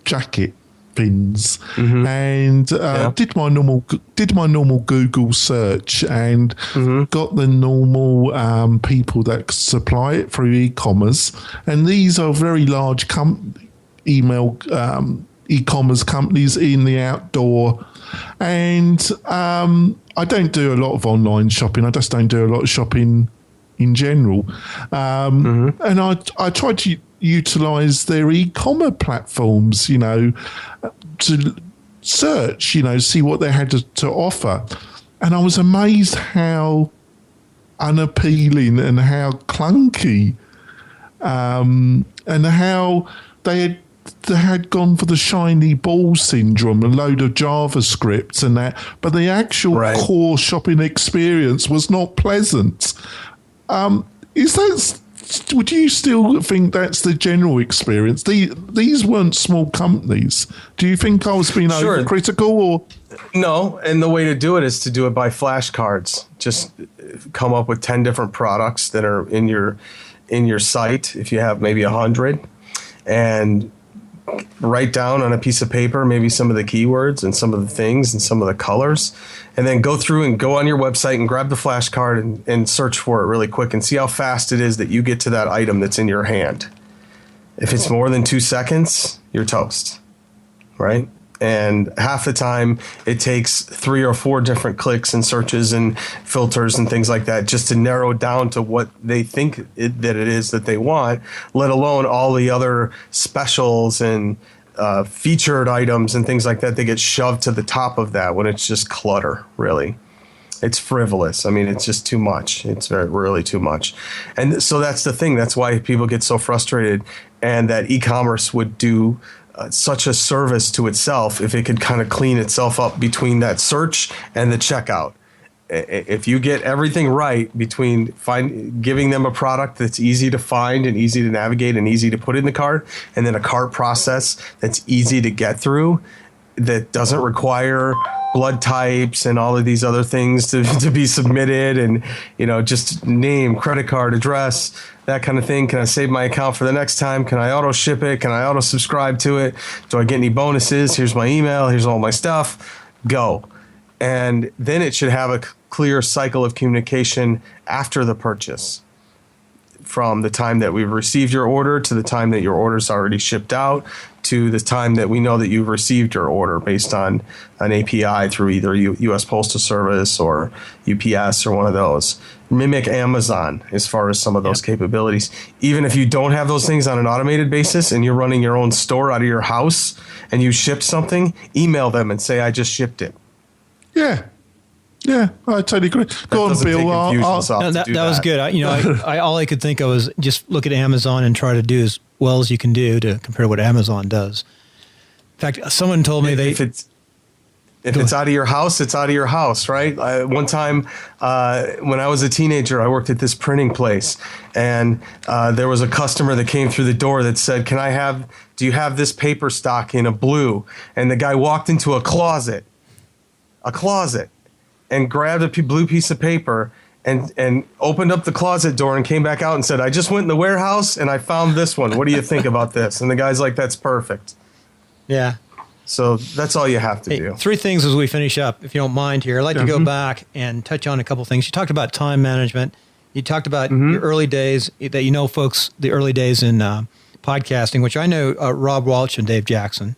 jacket pins, and did my normal Google search and got the normal people that supply it through e-commerce, and these are very large e-commerce companies in the outdoor, and I don't do a lot of online shopping. I just don't do a lot of shopping in general, and I tried to utilize their e-commerce platforms, to search, see what they had to offer. And I was amazed how unappealing and how clunky, and how they had gone for the shiny ball syndrome, a load of JavaScript and that, but the actual core shopping experience was not pleasant. Would you still think that's the general experience? These weren't small companies. Do you think I was being overcritical, or? No, and the way to do it is to do it by flashcards. Just come up with 10 different products that are in your site, if you have maybe 100, and write down on a piece of paper maybe some of the keywords and some of the things and some of the colors, and then go through and go on your website and grab the flashcard and search for it really quick and see how fast it is that you get to that item that's in your hand. If it's more than 2 seconds, you're toast, right? And half the time it takes 3 or 4 different clicks and searches and filters and things like that just to narrow down to what they think that it is that they want, let alone all the other specials and featured items and things like that. They get shoved to the top of that when it's just clutter, really. It's frivolous. I mean, it's just too much. It's really too much. And so that's the thing. That's why people get so frustrated, and that e-commerce would do such a service to itself if it could kind of clean itself up between that search and the checkout. If you get everything right between giving them a product that's easy to find and easy to navigate and easy to put in the cart, and then a cart process that's easy to get through, that doesn't require blood types and all of these other things to be submitted, and just name, credit card, address, that kind of thing. Can I save my account for the next time? Can I auto ship it? Can I auto subscribe to it? Do I get any bonuses? Here's my email. Here's all my stuff. Go. And then it should have a clear cycle of communication after the purchase, from the time that we've received your order to the time that your order's already shipped out to the time that we know that you've received your order based on an API through either U.S. Postal Service or UPS or one of those. Mimic Amazon as far as some of those capabilities. Even if you don't have those things on an automated basis and you're running your own store out of your house and you ship something, email them and say, I just shipped it. Yeah, I totally agree. Go on, Bill. That was good. All I could think of was just look at Amazon and try to do as well as you can do to compare to what Amazon does. In fact, someone told me if it's out of your house, it's out of your house, right? One time when I was a teenager, I worked at this printing place, and there was a customer that came through the door that said, do you have this paper stock in a blue? And the guy walked into a closet, and grabbed a blue piece of paper and opened up the closet door and came back out and said, I just went in the warehouse and I found this one. What do you think about this? And the guy's like, that's perfect. Yeah. So that's all you have to do. 3 things as we finish up, if you don't mind here. I'd like to go back and touch on a couple things. You talked about time management. You talked about your early days, that folks, the early days in podcasting, which I know Rob Walsh and Dave Jackson.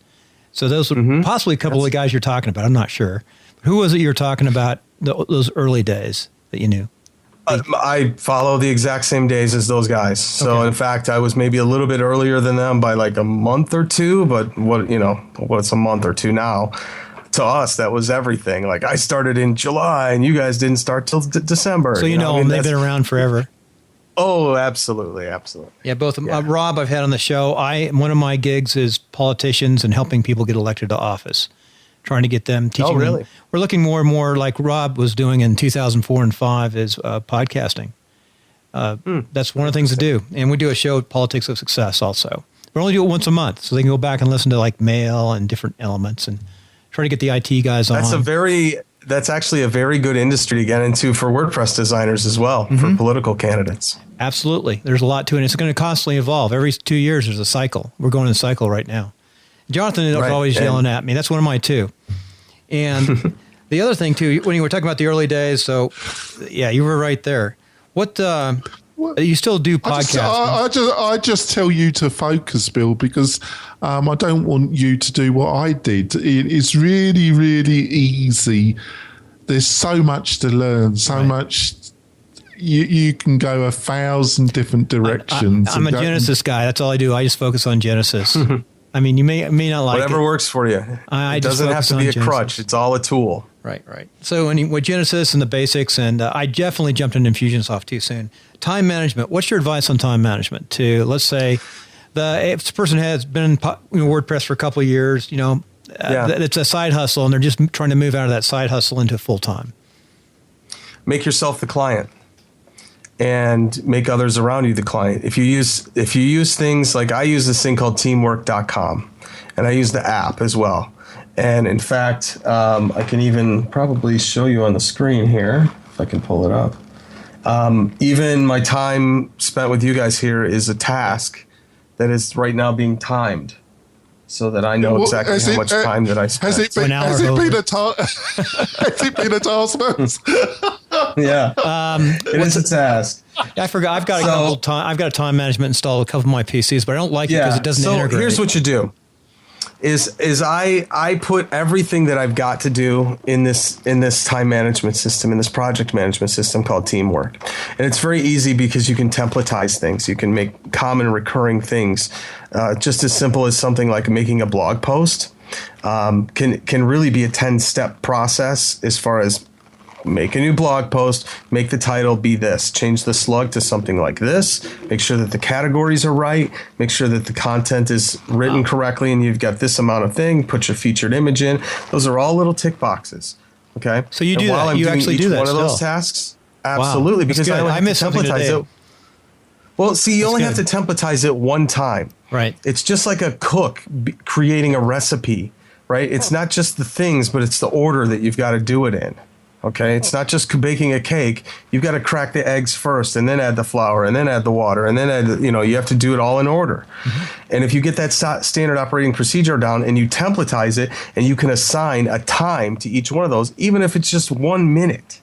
So those were possibly a couple of the guys you're talking about. I'm not sure. Who was it you were talking about those early days that you knew? I follow the exact same days as those guys. So in fact, I was maybe a little bit earlier than them by like a month or two, but what's a month or two now? To us, that was everything. Like, I started in July and you guys didn't start till December. So them, they've been around forever. Oh, absolutely. Absolutely. Yeah, both of them. Rob, I've had on the show. one of my gigs is politicians and helping people get elected to office. Trying to get them, teaching them. We're looking more and more like Rob was doing in 2004 and 5 is podcasting. That's one of the things to do. And we do a show, Politics of Success, also. We only do it once a month, so they can go back and listen to like mail and different elements and try to get the IT guys on. That's actually a very good industry to get into for WordPress designers as well, for political candidates. Absolutely. There's a lot to it. And it's going to constantly evolve. Every 2 years, there's a cycle. We're going in a cycle right now. Jonathan is always yelling at me. That's one of mine too. And the other thing too, when you were talking about the early days, so yeah, you were right there. What you still do podcasting? I just tell you to focus, Bill, because I don't want you to do what I did. It's really, really easy. There's so much to learn, so much. You can go 1,000 different directions. I'm a Genesis guy. That's all I do. I just focus on Genesis. I mean, you may not like whatever works for you. It doesn't have to be a crutch. It's all a tool. Right. So with Genesis and the basics, and I definitely jumped into Infusionsoft too soon. Time management. What's your advice on time management? To let's say, if this person has been in WordPress for a couple of years, it's a side hustle, and they're just trying to move out of that side hustle into full time. Make yourself the client. And make others around you the client. If you use things like, I use this thing called teamwork.com, and I use the app as well. And in fact, I can even probably show you on the screen here if I can pull it up. Even my time spent with you guys here is a task that is right now being timed, so that I know exactly how much time that I spent. Has it been a task? Yeah, it is a task. I forgot. I've got a time management installed a couple of my PCs, but I don't like it because it doesn't integrate. So here's what you do. is I put everything that I've got to do in this time management system, in this project management system called Teamwork. And it's very easy because you can templatize things. You can make common recurring things. Just as simple as something like making a blog post can really be a 10-step process as far as make a new blog post, make the title be this, change the slug to something like this, make sure that the categories are right, make sure that the content is written correctly and you've got this amount of thing, put your featured image in. Those are all little tick boxes. Okay. So you do that. You actually do that. One of those tasks. Absolutely. Wow. Because I missed something today. Well, see, you only have to templatize it one time. Right. It's just like a cook creating a recipe, right? It's not just the things, but it's the order that you've got to do it in. Okay, it's not just baking a cake. You've got to crack the eggs first and then add the flour and then add the water and then add, you have to do it all in order. Mm-hmm. And if you get that standard operating procedure down and you templatize it and you can assign a time to each one of those, even if it's just 1 minute,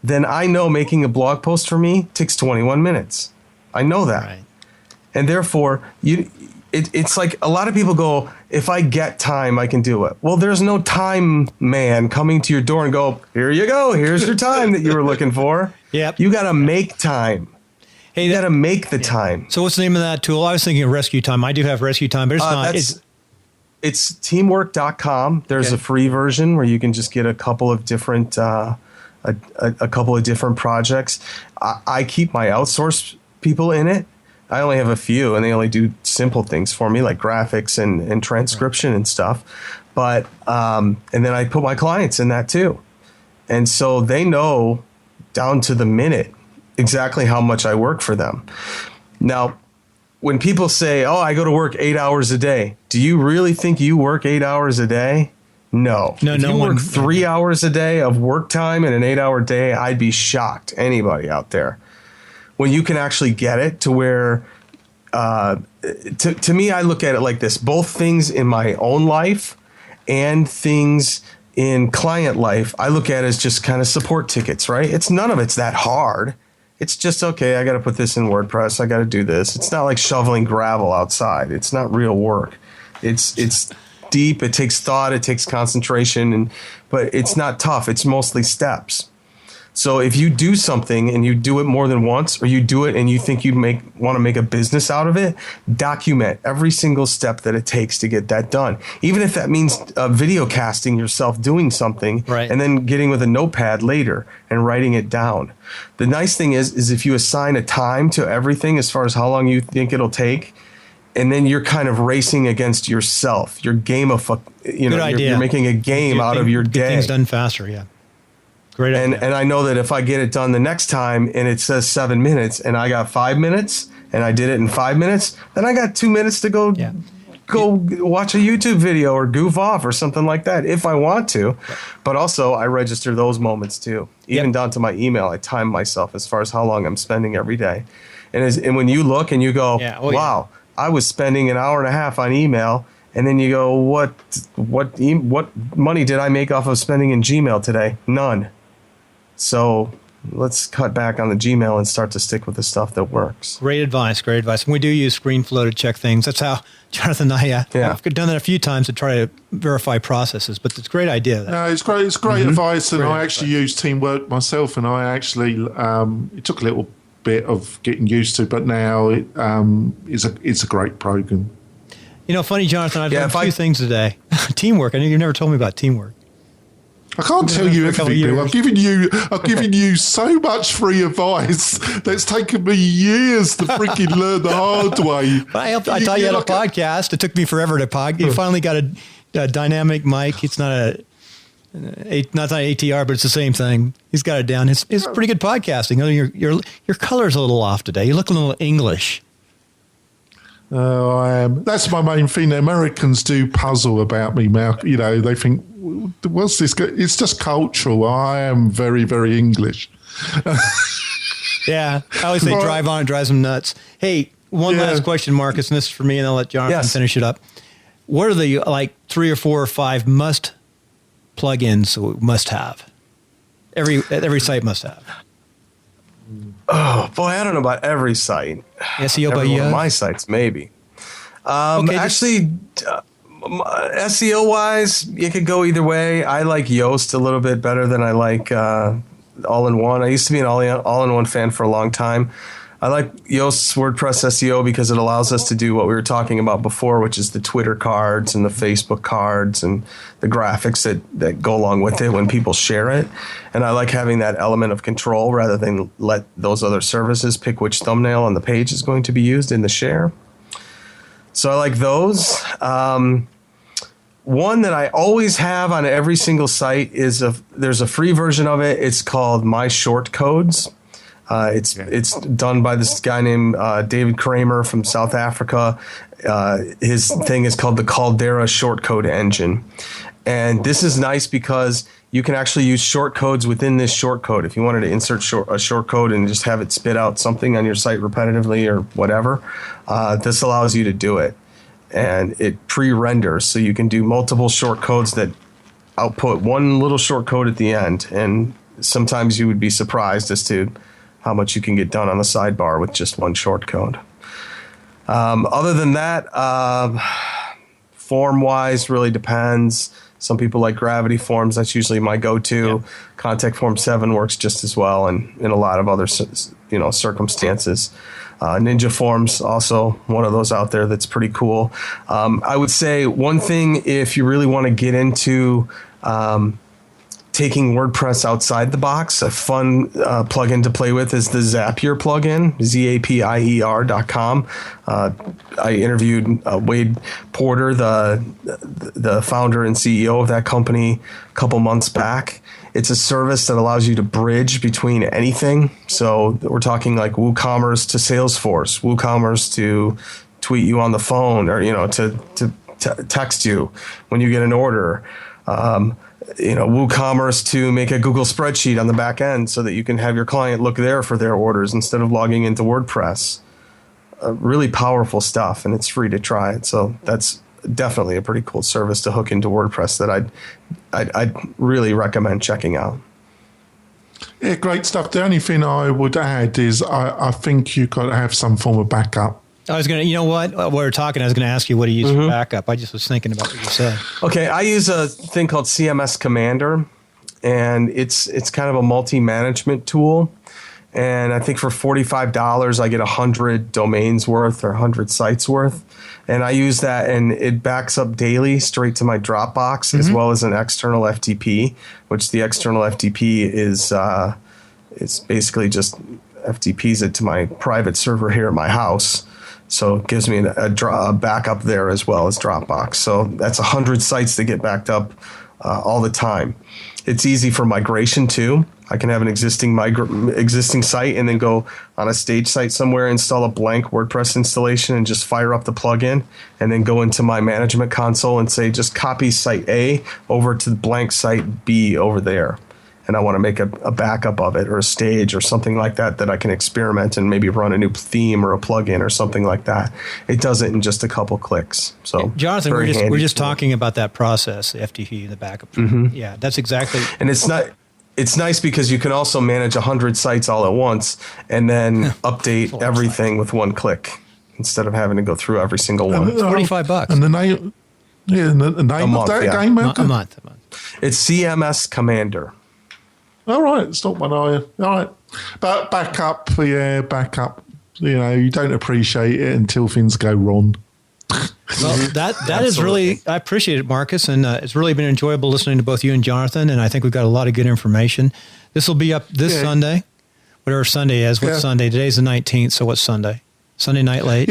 then I know making a blog post for me takes 21 minutes. I know that. Right. And therefore, it's like a lot of people go, if I get time, I can do it. Well, there's no time man coming to your door and go, here you go. Here's your time that you were looking for. Yep. You got to make time. Hey, you got to make the time. So what's the name of that tool? I was thinking of Rescue Time. I do have Rescue Time, but it's not. It's teamwork.com. There's a free version where you can just get a couple of different a couple of different projects. I keep my outsourced people in it. I only have a few, and they only do simple things for me, like graphics and transcription and stuff. But and then I put my clients in that too, and so they know down to the minute exactly how much I work for them. Now, when people say, "Oh, I go to work 8 hours a day," do you really think you work 8 hours a day? No. If you work 3 hours a day of work time in an 8-hour day, I'd be shocked. Anybody out there. When you can actually get it to where, to me, I look at it like this. Both things in my own life and things in client life, I look at it as just kind of support tickets, right? None of it's that hard. It's just, okay, I got to put this in WordPress. I got to do this. It's not like shoveling gravel outside. It's not real work. It's deep. It takes thought. It takes concentration. But it's not tough. It's mostly steps. So if you do something and you do it more than once, or you do it and you think you want to make a business out of it, document every single step that it takes to get that done. Even if that means video casting yourself doing something, right, and then getting with a notepad later and writing it down. The nice thing is if you assign a time to everything as far as how long you think it'll take, and then you're kind of racing against yourself. You're you're making a game out of your day. Get things done faster, yeah. Great idea. And I know that if I get it done the next time and it says 7 minutes and I got 5 minutes and I did it in 5 minutes, then I got 2 minutes to go watch a YouTube video or goof off or something like that if I want to. But also I register those moments too. Even down to my email, I time myself as far as how long I'm spending every day. And when you look and you go, wow, I was spending an hour and a half on email. And then you go, what money did I make off of spending in Gmail today? None. So let's cut back on the Gmail and start to stick with the stuff that works. Great advice. Great advice. And we do use ScreenFlow to check things. That's how Jonathan and I, I've done that a few times to try to verify processes, but it's a great idea. No, it's great. It's great advice. And I actually use Teamwork myself, and I actually, it took a little bit of getting used to, but now it's a great program. Funny, Jonathan, I've done a few things today. Teamwork. I know you've never told me about teamwork. I can't tell you everything, Bill. I've given you so much free advice that's taken me years to freaking learn the hard way. I thought you had a podcast. It took me forever to podcast. You finally got a dynamic mic. It's not not an ATR, but it's the same thing. He's got it down. It's pretty good podcasting. Your color's a little off today. You look a little English. Oh, I am. That's my main thing. The Americans do puzzle about me, Malcolm. They think, what's this? It's just cultural. I am very, very English. Yeah. I always say drive on, it drives them nuts. Hey, one last question, Marcus, and this is for me, and I'll let Jonathan finish it up. What are the 3 or 4 or 5 must plugins we must have? Every site must have. Oh, boy, I don't know about every site. SEO every one of my sites, maybe. Actually, SEO wise, you could go either way. I like Yoast a little bit better than I like All-in-One. I used to be an All-in-One fan for a long time. I like Yoast's WordPress SEO because it allows us to do what we were talking about before, which is the Twitter cards and the Facebook cards and the graphics that go along with it when people share it. And I like having that element of control rather than let those other services pick which thumbnail on the page is going to be used in the share. So I like those. One that I always have on every single site is there's a free version of it. It's called My Short Codes. It's done by this guy named David Kramer from South Africa. His thing is called the Caldera Shortcode Engine. And this is nice because you can actually use shortcodes within this shortcode. If you wanted to insert a shortcode and just have it spit out something on your site repetitively or whatever, this allows you to do it. And it pre-renders, so you can do multiple shortcodes that output one little shortcode at the end. And sometimes you would be surprised as to how much you can get done on the sidebar with just one shortcode. Other than that, form-wise really depends. Some people like Gravity Forms. That's usually my go-to. Yeah. Contact Form 7 works just as well, and in a lot of other circumstances. Ninja Forms, also one of those out there that's pretty cool. I would say one thing, if you really want to get into taking WordPress outside the box, a fun plugin to play with is the Zapier plugin, Zapier.com. I interviewed Wade Porter, the founder and CEO of that company, a couple months back. It's a service that allows you to bridge between anything. So we're talking like WooCommerce to Salesforce, WooCommerce to tweet you on the phone, or to text you when you get an order. WooCommerce to make a Google spreadsheet on the back end so that you can have your client look there for their orders instead of logging into WordPress. Really powerful stuff, and it's free to try it. So that's definitely a pretty cool service to hook into WordPress that I'd really recommend checking out. Yeah, great stuff. The only thing I would add is I think you've got to have some form of backup. I was going to, while we were talking, I was going to ask you what do you use for backup. I just was thinking about what you said. Okay, I use a thing called CMS Commander, and it's kind of a multi-management tool. And I think for $45, I get 100 domains worth or 100 sites worth. And I use that, and it backs up daily straight to my Dropbox, as well as an external FTP, which the external FTP is it's basically just FTPs it to my private server here at my house. So it gives me a backup there as well as Dropbox. So that's 100 sites that get backed up all the time. It's easy for migration too. I can have an existing site and then go on a stage site somewhere, install a blank WordPress installation and just fire up the plugin, and then go into my management console and say, just copy site A over to the blank site B over there. And I want to make a backup of it, or a stage or something like that I can experiment and maybe run a new theme or a plugin or something like that. It does it in just a couple clicks. So, Jonathan, we're just talking about that process, the FTP, the backup. Yeah, that's exactly. And it's nice because you can also manage 100 sites all at once and then update everything with one click instead of having to go through every single one. It's $45. And the name, the name of that game, a month. It's CMS Commander. All right, it's not one eye. All right, but backup. You don't appreciate it until things go wrong. Well, that is really, I appreciate it, Marcus, and it's really been enjoyable listening to both you and Jonathan, and I think we've got a lot of good information. This will be up this Sunday, whatever Sunday is. What's Sunday? Today's the 19th, so what's Sunday? Sunday night late?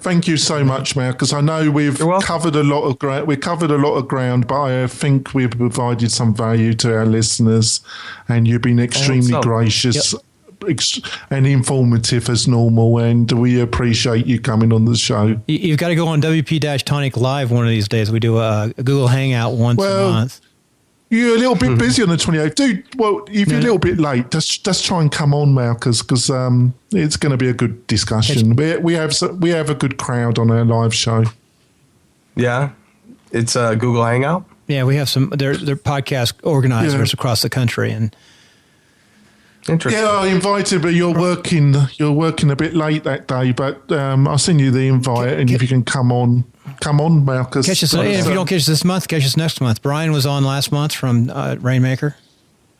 Thank you so much, Matt, because I know we've covered a lot of ground. We covered a lot of ground, but I think we've provided some value to our listeners, and you've been extremely gracious and informative as normal, and we appreciate you coming on the show. You've got to go on WP-Tonic Live one of these days. We do a Google Hangout once a month. You're a little bit busy on the 28th. Dude, well, if you're a little bit late, just try and come on, Marcus, because it's going to be a good discussion. We have a good crowd on our live show. Yeah, it's a Google Hangout. Yeah, we have some. They're podcast organizers across the country, and interesting. Yeah, I invited, but you're working a bit late that day. But I'll send you the invite, and if you can come on. come on, Marcus. Catch us, if you don't catch us this month, catch us next month. Brian was on last month from Rainmaker.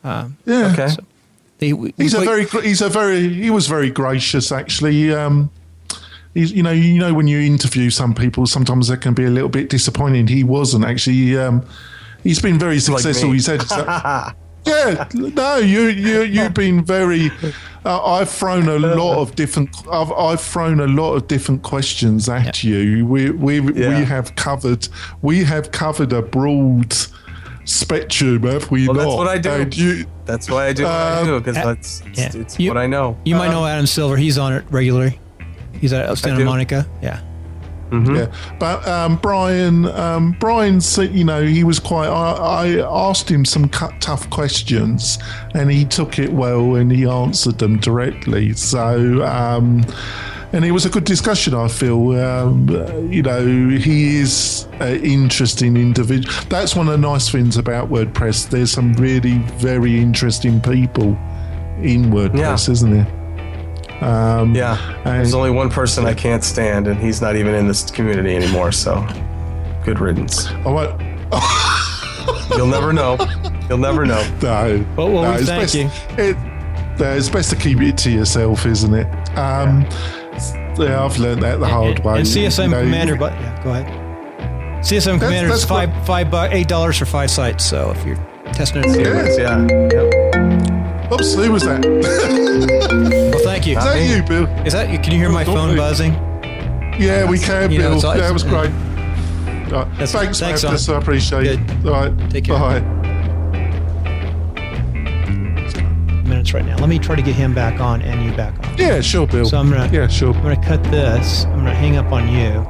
Yeah. Okay. So he was very gracious, actually. He's, you know, when you interview some people, sometimes that can be a little bit disappointing. He wasn't actually. He's been very successful. Like he said, "Yeah, no, you've been very." I've thrown a lot of different. I've thrown a lot of different questions at you. We have covered a broad spectrum, have we well, not? That's what I do. That's why I do what I do, because it's what I know. You might know Adam Silver. He's on it regularly. He's at Santa Monica. Yeah. Mm-hmm. Yeah, but Brian said, you know, he was quite. I asked him some tough questions, and he took it well, and he answered them directly. So, and it was a good discussion. I feel, you know, he is an interesting individual. That's one of the nice things about WordPress. There's some really very interesting people in WordPress, isn't there? There's only one person I can't stand, and he's not even in this community anymore, so good riddance. You'll never know. You'll never know. No. Well, thank you. It's best to keep it to yourself, isn't it? Yeah, I've learned that the hard way. And CSM Commander, but go ahead. CSM Commander is $8 for 5 sites, so if you're testing it. Oops, who was that? Well, thank you. Is that you, Bill? Is that you? Can you hear my phone buzzing? Yeah, we can, Bill. That was great. Right. Thanks, Marcus. I appreciate it. All right. Take care. Bye. Minutes right now. Let me try to get him back on and you back on. Yeah, sure, Bill. So I'm gonna cut this. I'm gonna hang up on you.